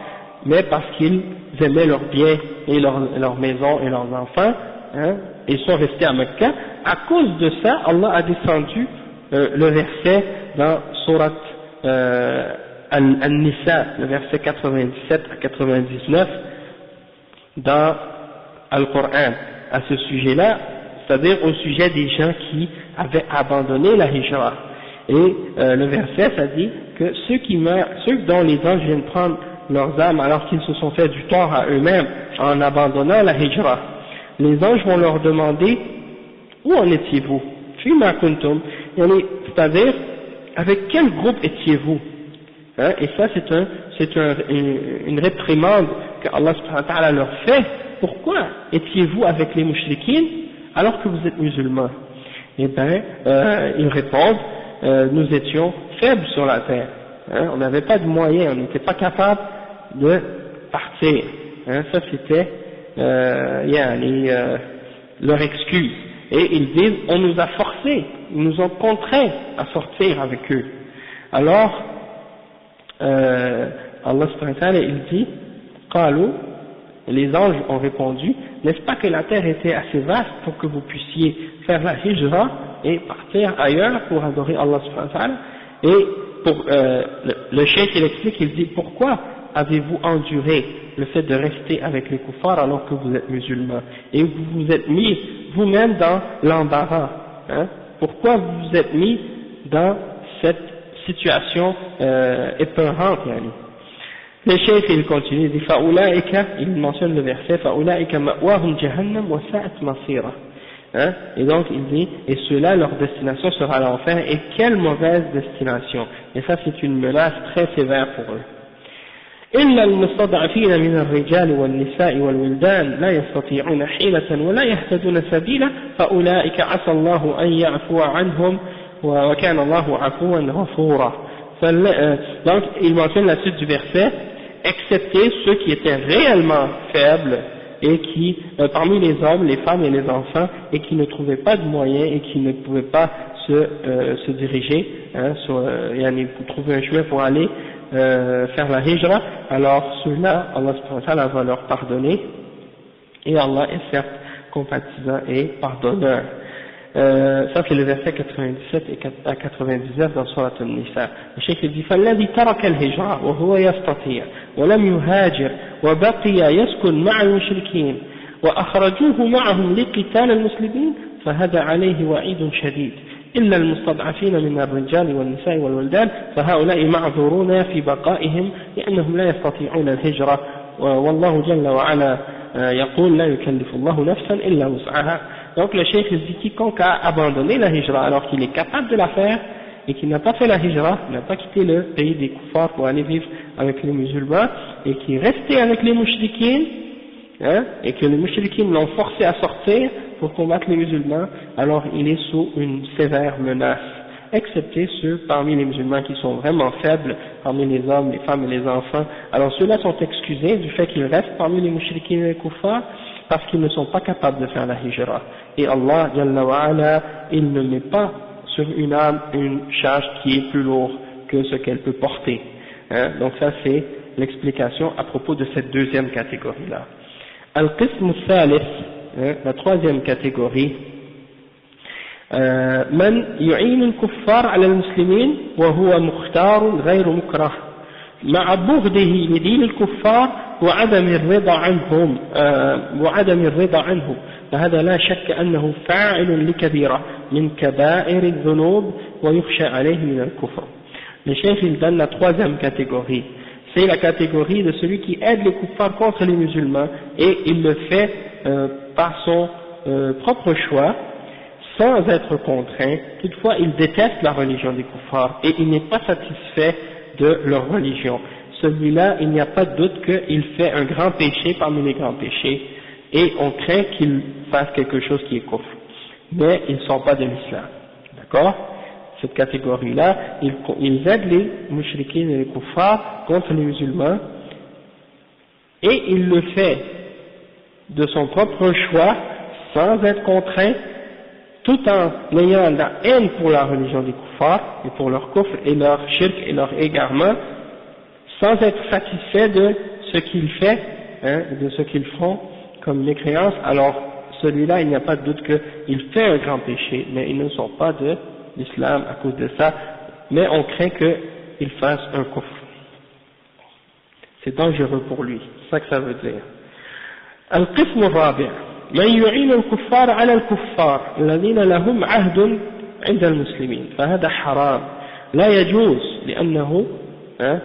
mais parce qu'ils aimaient leurs biens et leurs maisons et leurs enfants, hein, ils sont restés à Mecca. À cause de ça, Allah a descendu le verset dans Surat An-Nisa, le verset 97 à 99 dans Al-Qur'an à ce sujet-là, c'est-à-dire au sujet des gens qui avaient abandonné la hijra. Et le verset, ça dit que ceux qui meurent, ceux dont les anges viennent prendre leurs âmes alors qu'ils se sont fait du tort à eux-mêmes en abandonnant la hijra, les anges vont leur demander où en étiez-vous, fima kuntum, c'est-à-dire avec quel groupe étiez-vous, hein, et ça c'est une réprimande que Allah subhanahu wa ta'ala leur fait. Pourquoi étiez-vous avec les mouchriquines alors que vous êtes musulmans? Eh bien ils répondent, nous étions faibles sur la terre, hein, on n'avait pas de moyens, on n'était pas capable de partir, hein, ça c'était leur excuse. Et ils disent, on nous a forcés, ils nous ont contraints à sortir avec eux. Alors Allah subhanahu wa ta'ala il dit, qalu, les anges ont répondu, n'est-ce pas que la terre était assez vaste pour que vous puissiez faire la hijra et partir ailleurs pour adorer Allah subhanahu wa ta'ala? Et pour, le cheikh il explique, il dit, pourquoi avez-vous enduré le fait de rester avec les kuffars alors que vous êtes musulmans et vous vous êtes mis vous-même dans l'embarras, hein? Pourquoi vous vous êtes mis dans cette situation épeurante, yani? Le cheikh il continue, il dit fa'ulaika, il mentionne le verset fa'ulaika ma'wahum jahannam wa sa'at masira, hein? Et donc il dit, et ceux-là leur destination sera l'enfer, et quelle mauvaise destination. Et ça c'est une menace très sévère pour eux. إلا المستضعفين من الرجال والنساء والولدان لا يستطيعون حيلة ولا يهتدون سبيلا فأولئك عسى الله أن يعفو عنهم وكان الله عفوا غفورا. Donc il mentionne la suite du verset, excepté ceux qui étaient réellement faibles et qui, parmi les hommes, les femmes et les enfants, et qui ne trouvaient pas de moyens et qui ne pouvaient pas se diriger, pour trouver un chemin pour aller faire la hijra, alors ceux-là, Allah subhanahu wa ta'ala va leur pardonner, et Allah est certes compatissant et pardonneur. Ça c'est le verset 97 et 99 dans Surat An-Nisa. Le Cheikh dit فالذي ترك الهجرة وهو يستطيع ولم يهاجر وبقي يسكن مع المشركين وأخرجوه معهم لقتال المسلمين فهذا عليه وعيد شديد إلا المستضعفين من الرجال والنساء والولدان فهؤلاء معذورون في بقائهم لأنهم لا يستطيعون الهجرة والله جل وعلا يقول لا يكلف الله نفسا إلا وسعها. Donc le cheikh dit quiconque a abandonné la hijra alors qu'il est capable de la faire et qui n'a pas fait la hijra, n'a pas quitté le pays des kuffars pour aller vivre avec les musulmans et qui est resté avec les mouchriquins, et que les mouchriquins l'ont forcé à sortir pour combattre les musulmans, alors il est sous une sévère menace, excepté ceux parmi les musulmans qui sont vraiment faibles, parmi les hommes, les femmes et les enfants. Alors ceux-là sont excusés du fait qu'ils restent parmi les mouchriquins et les kuffars parce qu'ils ne sont pas capables de faire la hijra. Et Allah, Jalla wa Ala, il ne met pas sur une âme une charge qui est plus lourde que ce qu'elle peut porter. Donc ça c'est l'explication à propos de cette deuxième catégorie-là. Al-Qism al-Thalith, la troisième catégorie, من يعين الكفار على المسلمين وهو مختار غير مكره مع بغضه لدين الكفار وعدم الرضا عنه فهذا لا شك أنه فاعل لكبيرة من كبائر الذنوب ويخشى عليه من الكفر. Le chef il donne la troisième catégorie, c'est la catégorie de celui qui aide les kuffars contre les musulmans et il le fait par son propre choix sans être contraint. Toutefois il déteste la religion des kuffars et il n'est pas satisfait de leur religion. Celui-là, il n'y a pas de doute qu'il fait un grand péché parmi les grands péchés et on craint qu'il fasse quelque chose qui est kufr. Mais ils ne sont pas de l'islam. D'accord? Cette catégorie-là, ils aident les mouchriquins et les kuffars contre les musulmans et il le fait de son propre choix sans être contraint tout en ayant la haine pour la religion des kuffars et pour leur kufr et leur shirk et leur égarement, sans être satisfait de ce qu'ils font, de ce qu'ils font comme mécréance. Alors celui-là, il n'y a pas de doute qu'il fait un grand péché, mais ils ne sont pas de l'islam à cause de ça, mais on craint qu'il fasse un kufr. C'est dangereux pour lui, c'est ça que ça veut dire. Al-Qism al-Rabi' من يعين الكفار على الكفار الذين لهم عهد عند المسلمين فهذا حرام لا يجوز لأنه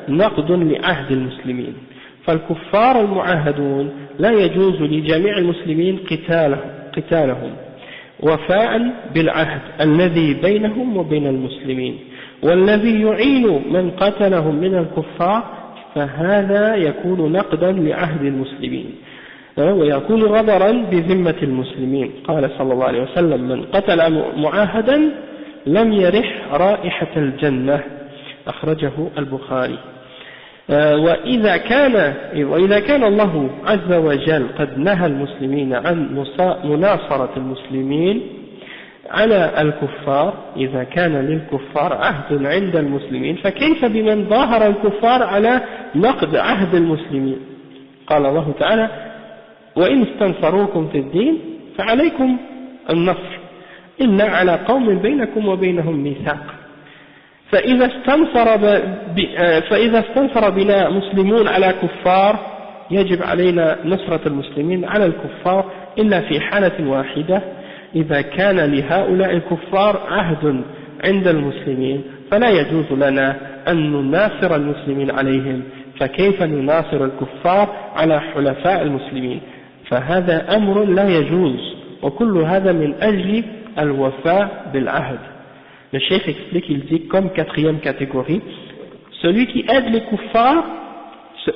نقض لعهد المسلمين فالكفار المعاهدون لا يجوز لجميع المسلمين قتالهم وفاء بالعهد الذي بينهم وبين المسلمين والذي يعين من قتلهم من الكفار فهذا يكون نقضا لعهد المسلمين ويكون غدرا بذمة المسلمين. قال صلى الله عليه وسلم من قتل معاهدا لم يرح رائحة الجنة أخرجه البخاري. وإذا كان الله عز وجل قد نهى المسلمين عن مناصرة المسلمين على الكفار إذا كان للكفار عهد عند المسلمين فكيف بمن ظاهر الكفار على نقض عهد المسلمين؟ قال الله تعالى وإن استنصروكم في الدين فعليكم النصر إلا على قوم بينكم وبينهم ميثاق فإذا استنصر بنا مسلمون على كفار يجب علينا نصرة المسلمين على الكفار إلا في حالة واحدة إذا كان لهؤلاء الكفار عهد عند المسلمين فلا يجوز لنا أن نناصر المسلمين عليهم فكيف نناصر الكفار على حلفاء المسلمين فهذا أمر لا يجوز وكل هذا من أجل الوفاء بالعهد. Le cheikh explique, il dit comme quatrième catégorie, celui qui aide les kuffars,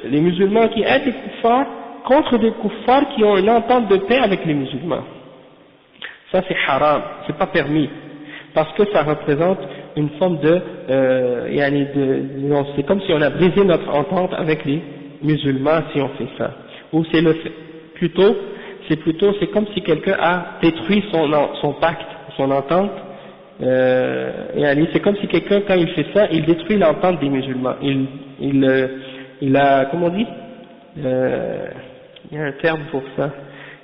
les musulmans qui aident les kuffars contre des kuffars qui ont une entente de paix avec les musulmans. Ça c'est haram, c'est pas permis, parce que ça représente une forme c'est comme si on a brisé notre entente avec les musulmans si on fait ça. Ou c'est c'est comme si quelqu'un a détruit son pacte, son entente, c'est comme si quelqu'un, quand il fait ça, il détruit l'entente des musulmans. Il a, comment on dit, il y a un terme pour ça,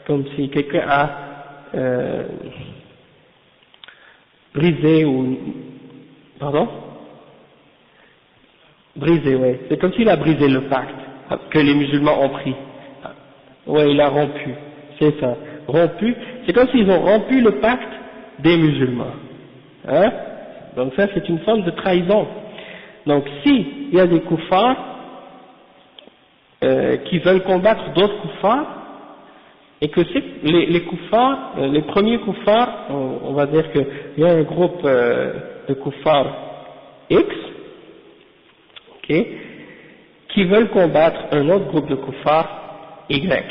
comme si quelqu'un a brisé ou, pardon, brisé, ouais. C'est comme s'il a brisé le pacte que les musulmans ont pris. Ouais, il a rompu. C'est ça. Rompu. C'est comme s'ils ont rompu le pacte des musulmans. Hein? Donc ça, c'est une forme de trahison. Donc si il y a des koufars qui veulent combattre d'autres koufars, et que c'est les koufars, les premiers koufars, on va dire qu'il y a un groupe de koufars X, ok, qui veulent combattre un autre groupe de koufars Y.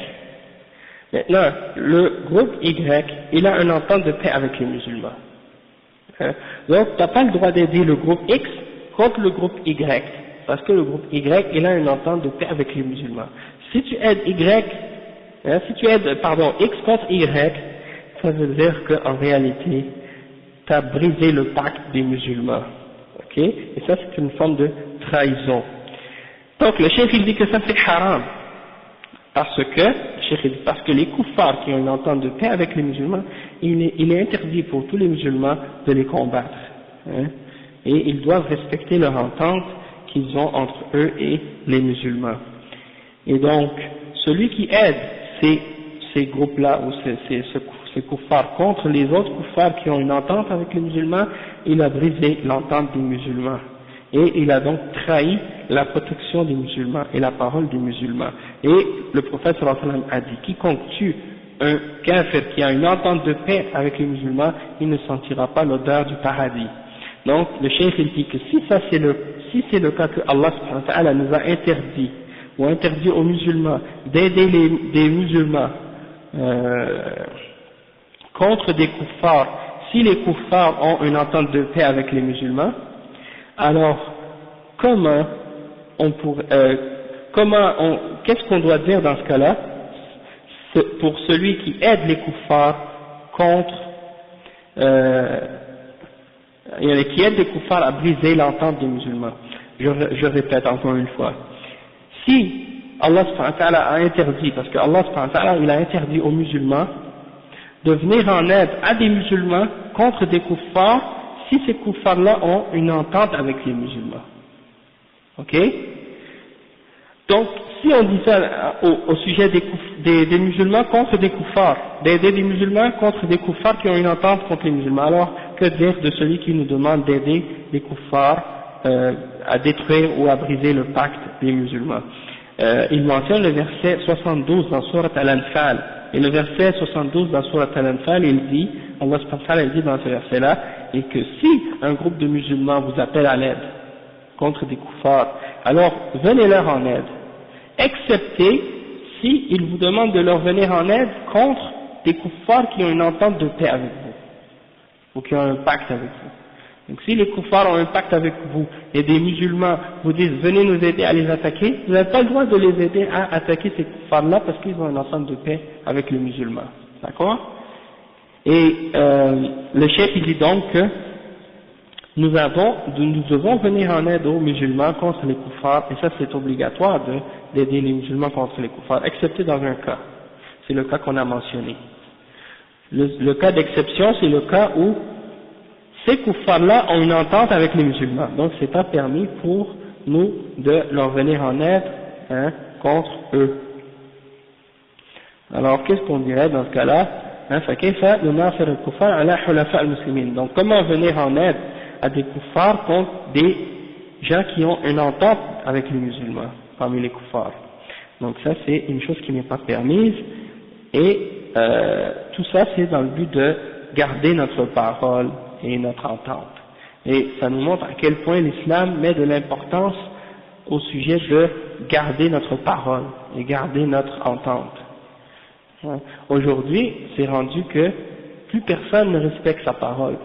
Maintenant, le groupe Y, il a une entente de paix avec les musulmans. Hein? Donc, tu n'as pas le droit d'aider le groupe X contre le groupe Y, parce que le groupe Y, il a une entente de paix avec les musulmans. Si tu aides Y, hein, si tu aides, pardon, X contre Y, ça veut dire qu'en réalité, tu as brisé le pacte des musulmans. Ok? Et ça, c'est une forme de trahison. Donc, le cheikh, il dit que ça, c'est haram. Parce que les koufars qui ont une entente de paix avec les musulmans, il est interdit pour tous les musulmans de les combattre. Hein, et ils doivent respecter leur entente qu'ils ont entre eux et les musulmans. Et donc, celui qui aide ces groupes-là, ou ces koufars contre les autres koufars qui ont une entente avec les musulmans, il a brisé l'entente des musulmans. Et il a donc trahi la protection des musulmans et la parole des musulmans. Et le prophète sallallahu alayhi wa sallam a dit, quiconque tue un kafir qui a une entente de paix avec les musulmans, il ne sentira pas l'odeur du paradis. Donc le cheikh il dit que si c'est le cas que Allah subhanahu wa ta'ala nous a interdit, ou interdit aux musulmans d'aider des musulmans contre des koufars, si les koufars ont une entente de paix avec les musulmans, alors qu'est-ce qu'on doit dire dans ce cas-là pour celui qui aide les koufars contre qui aide les koufars à briser l'entente des musulmans? Je répète encore une fois, si Allah subhanahu wa ta'ala a interdit, parce que Allah subhanahu wa ta'ala il a interdit aux musulmans de venir en aide à des musulmans contre des koufars, si ces koufars-là ont une entente avec les musulmans. Ok? Donc, si on dit ça au sujet des musulmans contre des koufars, d'aider des musulmans contre des koufars qui ont une entente contre les musulmans, alors que dire de celui qui nous demande d'aider les koufars à détruire ou à briser le pacte des musulmans? Il mentionne le verset 72 dans Surat Al-Anfal. Et le verset 72 dans Surat Al-Anfal, il dit, Allah subhanahu wa ta'ala dit dans ce verset-là, et que si un groupe de musulmans vous appelle à l'aide contre des koufars, alors venez-leur en aide, excepté si ils vous demandent de leur venir en aide contre des koufars qui ont une entente de paix avec vous, ou qui ont un pacte avec vous. Donc si les koufars ont un pacte avec vous, et des musulmans vous disent venez nous aider à les attaquer, vous n'avez pas le droit de les aider à attaquer ces koufars-là parce qu'ils ont une entente de paix avec les musulmans. D'accord? Et le chef il dit donc que nous devons venir en aide aux musulmans contre les koufars, et ça c'est obligatoire d'aider les musulmans contre les koufars, excepté dans un cas. C'est le cas qu'on a mentionné. Le cas d'exception, c'est le cas où ces koufars-là ont une entente avec les musulmans, donc c'est pas permis pour nous de leur venir en aide contre eux. Alors qu'est-ce qu'on dirait dans ce cas-là? Donc comment venir en aide à des koufars contre des gens qui ont une entente avec les musulmans parmi les koufars? Donc ça c'est une chose qui n'est pas permise, et tout ça c'est dans le but de garder notre parole et notre entente. Et ça nous montre à quel point l'islam met de l'importance au sujet de garder notre parole et garder notre entente. Aujourd'hui, c'est rendu que plus personne ne respecte sa parole.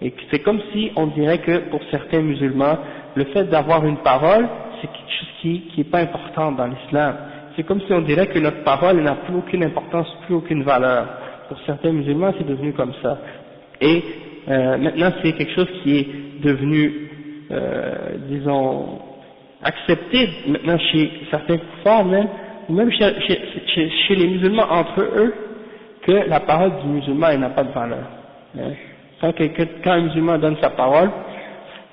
Et c'est comme si on dirait que pour certains musulmans, le fait d'avoir une parole, c'est quelque chose qui n'est pas important dans l'islam. C'est comme si on dirait que notre parole n'a plus aucune importance, plus aucune valeur. Pour certains musulmans, c'est devenu comme ça. Et maintenant c'est quelque chose qui est devenu, disons, accepté maintenant chez certains kuffars même chez les musulmans entre eux, que la parole du musulman elle n'a pas de valeur. Quand un musulman donne sa parole,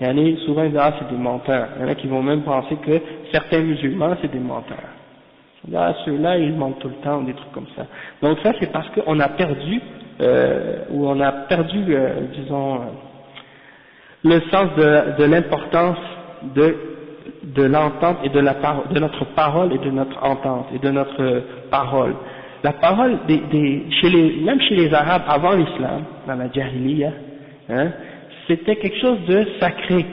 il y en a souvent ils disent, ah, c'est des menteurs. Il y en a qui vont même penser que certains musulmans c'est des menteurs. Là, ceux-là ils mentent tout le temps ou des trucs comme ça. Donc ça c'est parce qu'on a perdu disons le sens de l'importance de l'entente et de notre parole et de notre entente et de notre parole. La parole même chez les Arabes avant l'islam, dans la Jahiliya, c'était quelque chose de sacré,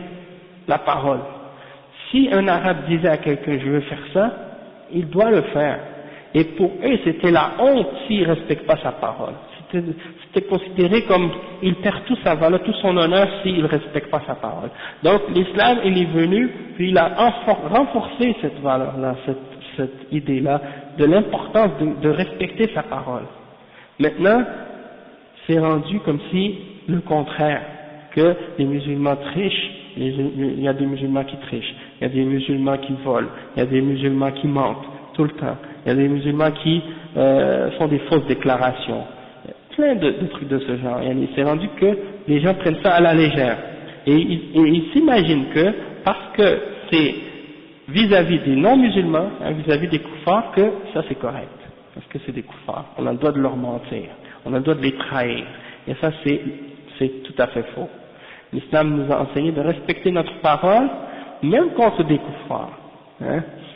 la parole. Si un Arabe disait à quelqu'un je veux faire ça, il doit le faire. Et pour eux c'était la honte s'il ne respecte pas sa parole. C'était considéré comme il perd toute sa valeur, tout son honneur s'il ne respecte pas sa parole. Donc l'islam il est venu, puis il a renforcé cette valeur-là, cette idée-là, de l'importance de respecter sa parole. Maintenant, c'est rendu comme si le contraire, que les musulmans trichent, il y a des musulmans qui trichent, il y a des musulmans qui volent, il y a des musulmans qui mentent tout le temps, il y a des musulmans qui font des fausses déclarations. Plein de trucs de ce genre. Il s'est rendu que les gens prennent ça à la légère. Et ils s'imaginent que, parce que c'est vis-à-vis des non-musulmans, vis-à-vis des kuffars, que ça c'est correct. Parce que c'est des kuffars. On a le droit de leur mentir. On a le droit de les trahir. Et ça c'est tout à fait faux. L'islam nous a enseigné de respecter notre parole, même contre des kuffars.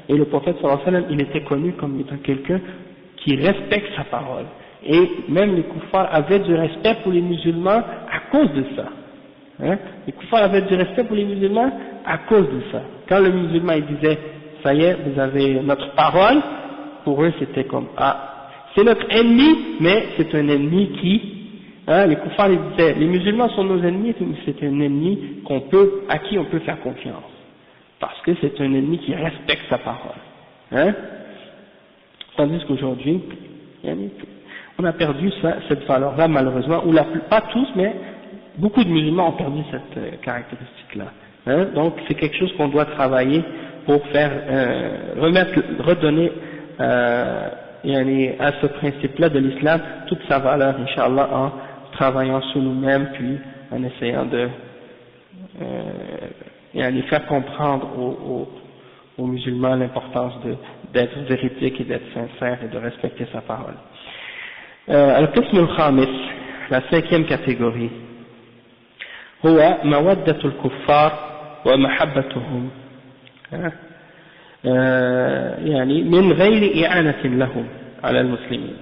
Et le prophète sallallahu alayhi wa sallam, il était connu comme étant quelqu'un qui respecte sa parole. Et même les kuffars avaient du respect pour les musulmans à cause de ça. Les kuffars avaient du respect pour les musulmans à cause de ça. Quand le musulman il disait, ça y est, vous avez notre parole, pour eux c'était comme, ah, c'est notre ennemi, mais c'est un ennemi qui, les kuffars ils disaient, les musulmans sont nos ennemis, c'est un ennemi à qui on peut faire confiance. Parce que c'est un ennemi qui respecte sa parole. Tandis qu'aujourd'hui, on a perdu cette valeur-là malheureusement, ou pas tous, mais beaucoup de musulmans ont perdu cette caractéristique-là. Donc c'est quelque chose qu'on doit travailler pour faire redonner à ce principe-là de l'islam toute sa valeur, Inch'Allah, en travaillant sur nous-mêmes, puis en essayant de faire comprendre aux musulmans l'importance d'être véridique et d'être sincère et de respecter sa parole. القسم الخامس, la cinquième catégorie, هو مودة الكفار ومحبتهم, يعني من غير إعانة لهم على المسلمين.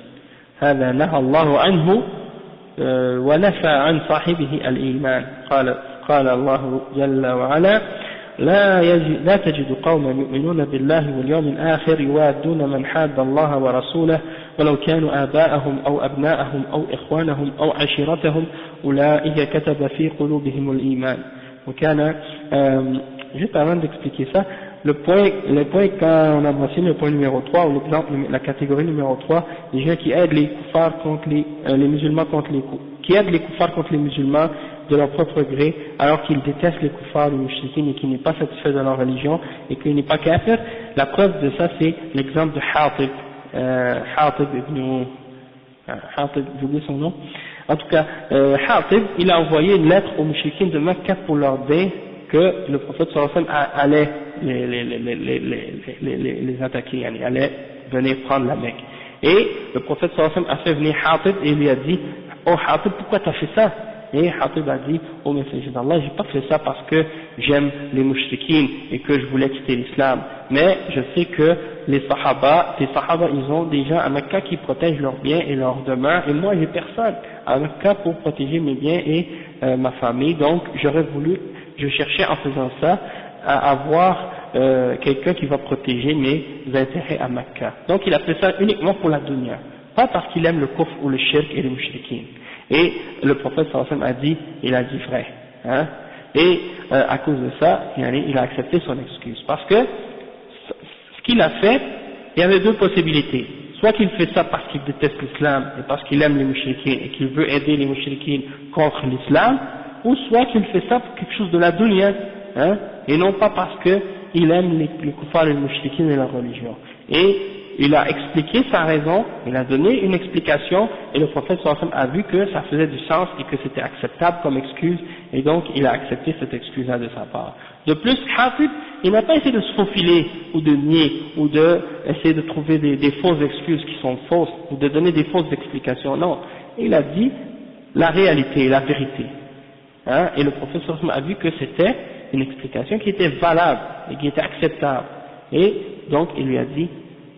هذا نهى الله عنه ونفى عن صاحبه الإيمان. قال الله جل وعلا: لا تجد قوما يؤمنون بالله واليوم الآخر يوادون من حاد الله ورسوله ولو كانوا آباءهم أو أبناءهم أو إخوانهم أو عشيرتهم أولئك كتب في قلوبهم الإيمان. وكان juste avant d'expliquer ça, le point quand on a mentionné le point numéro 3, ou l'exemple, la catégorie numéro 3, les gens qui aident les kuffars contre les musulmans qui aident les kuffars contre les musulmans de leur propre gré, alors qu'ils détestent les kuffars, les mouchriquins, et qu'ils n'est pas satisfait de leur religion, et qu'il n'est pas kafir. La preuve de ça, c'est l'exemple de Hatib ibn, j'ai oublié son nom. En tout cas, Hatib, il a envoyé une lettre aux mouchriquins de Mecca pour leur dire que le prophète sallallahu alayhi wa sallam allait les attaquer, allait venir prendre la Mecque. Et le prophète sallallahu alayhi wa sallam a fait venir Hatib et il lui a dit: oh Hatib, pourquoi tu as fait ça? Et Hatib a dit: oh messager d'Allah, j'ai pas fait ça parce que j'aime les mouchriquines et que je voulais quitter l'islam, mais je sais que les sahaba, ils ont des gens à Mecca qui protègent leurs biens et leurs demeures, et moi j'ai personne à Mecca pour protéger mes biens et ma famille, donc je cherchais en faisant ça à avoir quelqu'un qui va protéger mes intérêts à Mecca. Donc il a fait ça uniquement pour la dunya, pas parce qu'il aime le kufr ou le shirk et les mouchriquines. Et le prophète sallallahu alayhi wa sallam il a dit vrai, et à cause de ça, il a accepté son excuse, parce que ce qu'il a fait, il y avait deux possibilités. soit qu'il fait ça parce qu'il déteste l'islam et parce qu'il aime les mouchriquins et qu'il veut aider les mouchriquins contre l'islam, ou soit qu'il fait ça pour quelque chose de la dunya, hein, et non pas parce qu'il aime les kuffars et les mouchriquins et la religion. Et il a expliqué sa raison, il a donné une explication, et le prophète sallallahu alayhi wa sallam a vu que ça faisait du sens et que c'était acceptable comme excuse, et donc il a accepté cette excuse-là de sa part. De plus, Hatib, il n'a pas essayé de se faufiler, ou de nier, ou de essayer de trouver des fausses excuses qui sont fausses, ou de donner des fausses explications, non. Il a dit la réalité, la vérité. Hein, et le prophète sallallahu alayhi wa sallam a vu que c'était une explication qui était valable, et qui était acceptable. Et donc il lui a dit,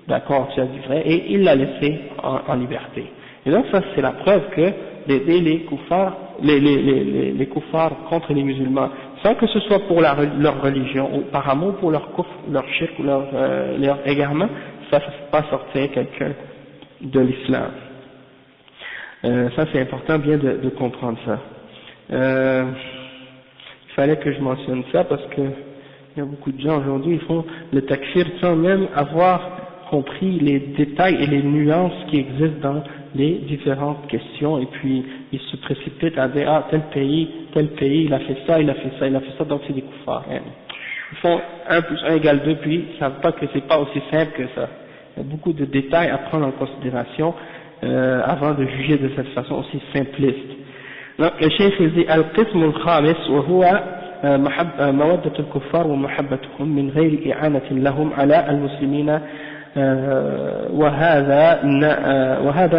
d'accord, tu as dit vrai, et il l'a laissé en liberté. Et donc ça c'est la preuve que d'aider les kuffars, les kuffars contre les musulmans, sans que ce soit pour leur religion, ou par amour pour leur kufr, leur shirk, ou leur égarement, ça ne fait pas sortir quelqu'un de l'islam. Ça c'est important bien de comprendre ça. Il fallait que je mentionne ça parce que il y a beaucoup de gens aujourd'hui, ils font le takfir sans même avoir compris les détails et les nuances qui existent dans les différentes questions, et puis ils se précipitent à dire, ah, tel pays, il a fait ça, il a fait ça, il a fait ça, donc c'est des kuffars. Ils font 1 plus 1 égale 2, puis ils savent pas que c'est pas aussi simple que ça. Il y a beaucoup de détails à prendre en considération avant de juger de cette façon aussi simpliste. Donc le cheikh dit al-qism al-khamis wa huwa مودة الكفار ومحبتهم من غير إعانة لهم على المسلمين وهذا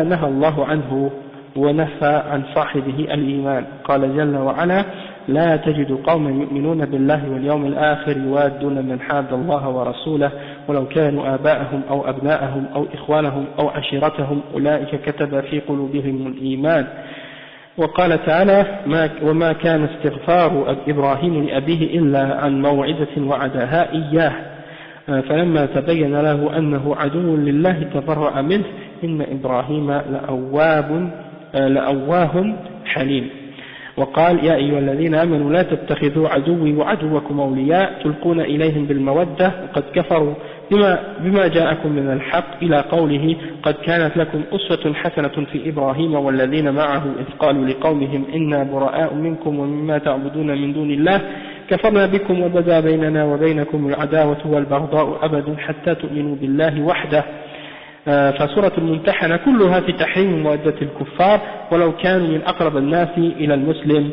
نهى الله عنه ونفى عن صاحبه الإيمان. قال جل وعلا لا تجد قوما يؤمنون بالله واليوم الآخر يوادون من حاد الله ورسوله ولو كانوا آباءهم أو أبناءهم أو إخوانهم أو عشيرتهم أولئك كتب في قلوبهم الإيمان. وقال تعالى وما كان استغفار إبراهيم لأبيه إلا عن موعدة وعدها إياه فلما تبين له أنه عدو لله تبرأ منه إن إبراهيم لأواه حليم. وقال يا أيها الذين آمنوا لا تتخذوا عدوي وعدوكم أولياء تلقون إليهم بالمودة وقد كفروا بما جاءكم من الحق إلى قوله قد كانت لكم أسوة حسنة في إبراهيم والذين معه إذ قالوا لقومهم إنا براء منكم ومما تعبدون من دون الله كفرنا بكم وبدا بيننا وبينكم العداوة والبغضاء أبدا حتى تؤمنوا بالله وحده. فسورة الممتحنة كلها في تحريم مودة الكفار ولو كانوا من أقرب الناس إلى المسلم.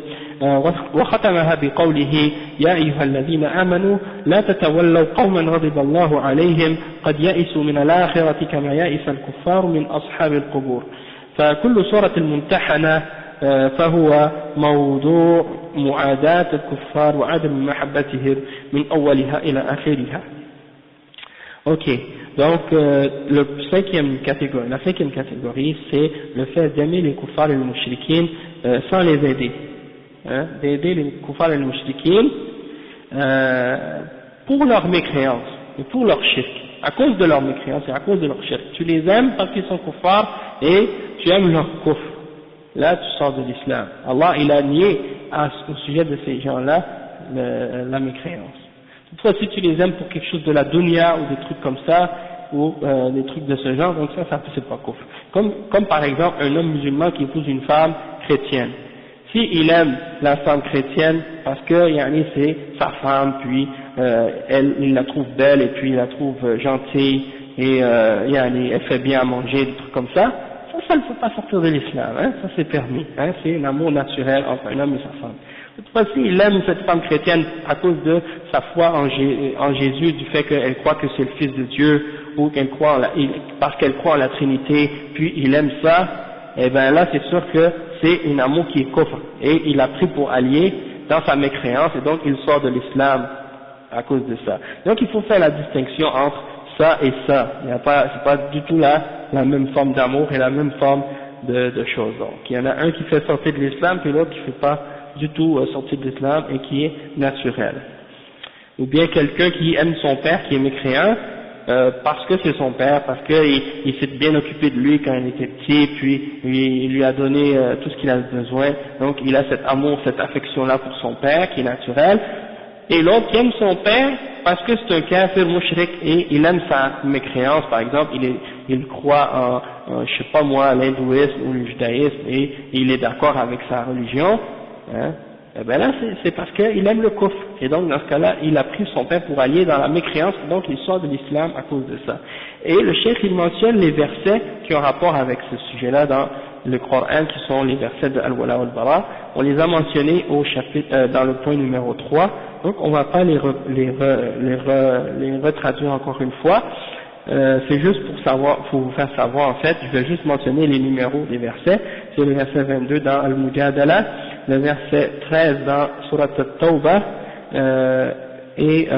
وختمها بقوله يا أيها الذين آمنوا لا تتولوا قوما غضب الله عليهم قد يئسوا من الآخرة كما يئس الكفار من أصحاب القبور. فكل سورة الممتحنة فهو موضوع معاداة الكفار وعدم محبتهم من أولها إلى آخرها. Ok, donc la cinquième catégorie, c'est le fait d'aimer les kuffars et les mouchriquins sans les aider, hein, d'aider les kuffars et les mouchriquins pour leur mécréance et pour leur shirk, à cause de leur mécréance et à cause de leur shirk. Tu les aimes parce qu'ils sont kuffars et tu aimes leur kufr. Là tu sors de l'islam. Allah il a nié au sujet de ces gens-là la mécréance. Toutefois, si tu les aimes pour quelque chose de la dunya ou des trucs comme ça, ou des trucs de ce genre, donc ça c'est pas kufr. Comme par exemple un homme musulman qui épouse une femme chrétienne. Si il aime la femme chrétienne parce que c'est sa femme, puis il la trouve belle et puis il la trouve gentille et elle fait bien à manger, des trucs comme ça, ça ne peut pas sortir de l'islam, hein, ça c'est permis, hein, c'est un amour naturel entre un homme et sa femme. Toutefois, s'il aime cette femme chrétienne à cause de sa foi en Jésus, du fait qu'elle croit que c'est le Fils de Dieu, ou parce qu'elle croit en la Trinité, puis il aime ça, et bien là c'est sûr que c'est un amour qui est kufr, et il a pris pour allié dans sa mécréance, et donc il sort de l'islam à cause de ça. Donc il faut faire la distinction entre ça et ça, c'est pas du tout la même forme d'amour et la même forme de choses. Donc il y en a un qui fait sortir de l'islam, puis l'autre qui fait pas du tout sortir de l'islam et qui est naturel. Ou bien quelqu'un qui aime son père, qui est mécréant, parce que c'est son père, parce qu'il s'est bien occupé de lui quand il était petit, puis il lui a donné tout ce qu'il a besoin, donc il a cet amour, cette affection-là pour son père, qui est naturel, et l'autre qui aime son père parce que c'est un kafir mushrik et il aime sa mécréance, par exemple, il croit en je sais pas moi, l'hindouisme ou le judaïsme et il est d'accord avec sa religion, hein, et ben là c'est parce qu'il aime le kufr, et donc dans ce cas-là, il a pris son père pour allier dans la mécréance, donc il sort de l'islam à cause de ça. Et le cheikh il mentionne les versets qui ont rapport avec ce sujet-là dans le Coran, qui sont les versets de Al-Wala wal-Bara. On les a mentionnés au chapitre, dans le point numéro 3, donc on va pas les retraduire encore une fois, c'est juste pour vous faire savoir en fait, je vais juste mentionner les numéros des versets. C'est le verset 22 dans Al-Mujadala, le verset 13 dans Surat At-Tawbah, et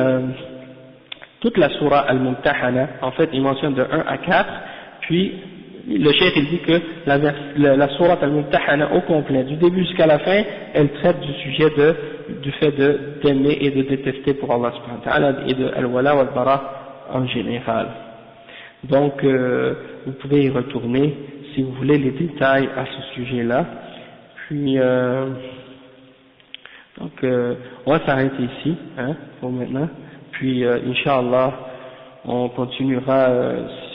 toute la Surah Al-Mumtahana, en fait il mentionne de 1 à 4, puis le cheikh il dit que la Surah Al-Mumtahana au complet, du début jusqu'à la fin, elle traite du sujet du fait d'aimer et de détester pour Allah subhanahu wa ta'ala et de Al-Wala wal-Bara en général. Donc vous pouvez y retourner si vous voulez les détails à ce sujet-là. Puis donc on va s'arrêter ici, hein, pour maintenant. Puis Inch'Allah on continuera,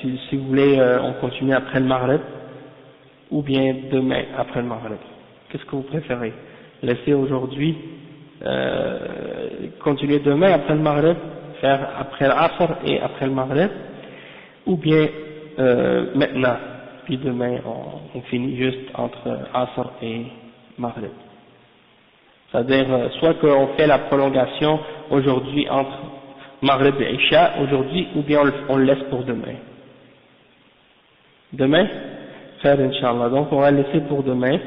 si vous voulez, on continue après le Maghrib, ou bien demain après le Maghrib. Qu'est-ce que vous préférez? Laisser aujourd'hui, continuer demain après le Maghrib, faire après l'Asr et après le Maghrib, ou bien maintenant, puis demain on finit juste entre Asr et Maghrib. C'est-à-dire, soit qu'on fait la prolongation aujourd'hui entre Maghrib et Isha aujourd'hui, ou bien on le laisse pour demain. Demain, faire Inch'Allah. Donc on va le laisser pour demain,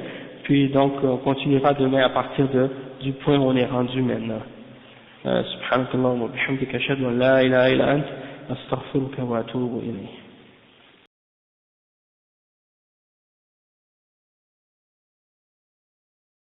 puis donc on continuera demain à partir du point où on est rendu maintenant. Subhanakallah wa bihamdika ashhadu an la ilaha illa ant astaghfiruka wa atubu ilayk.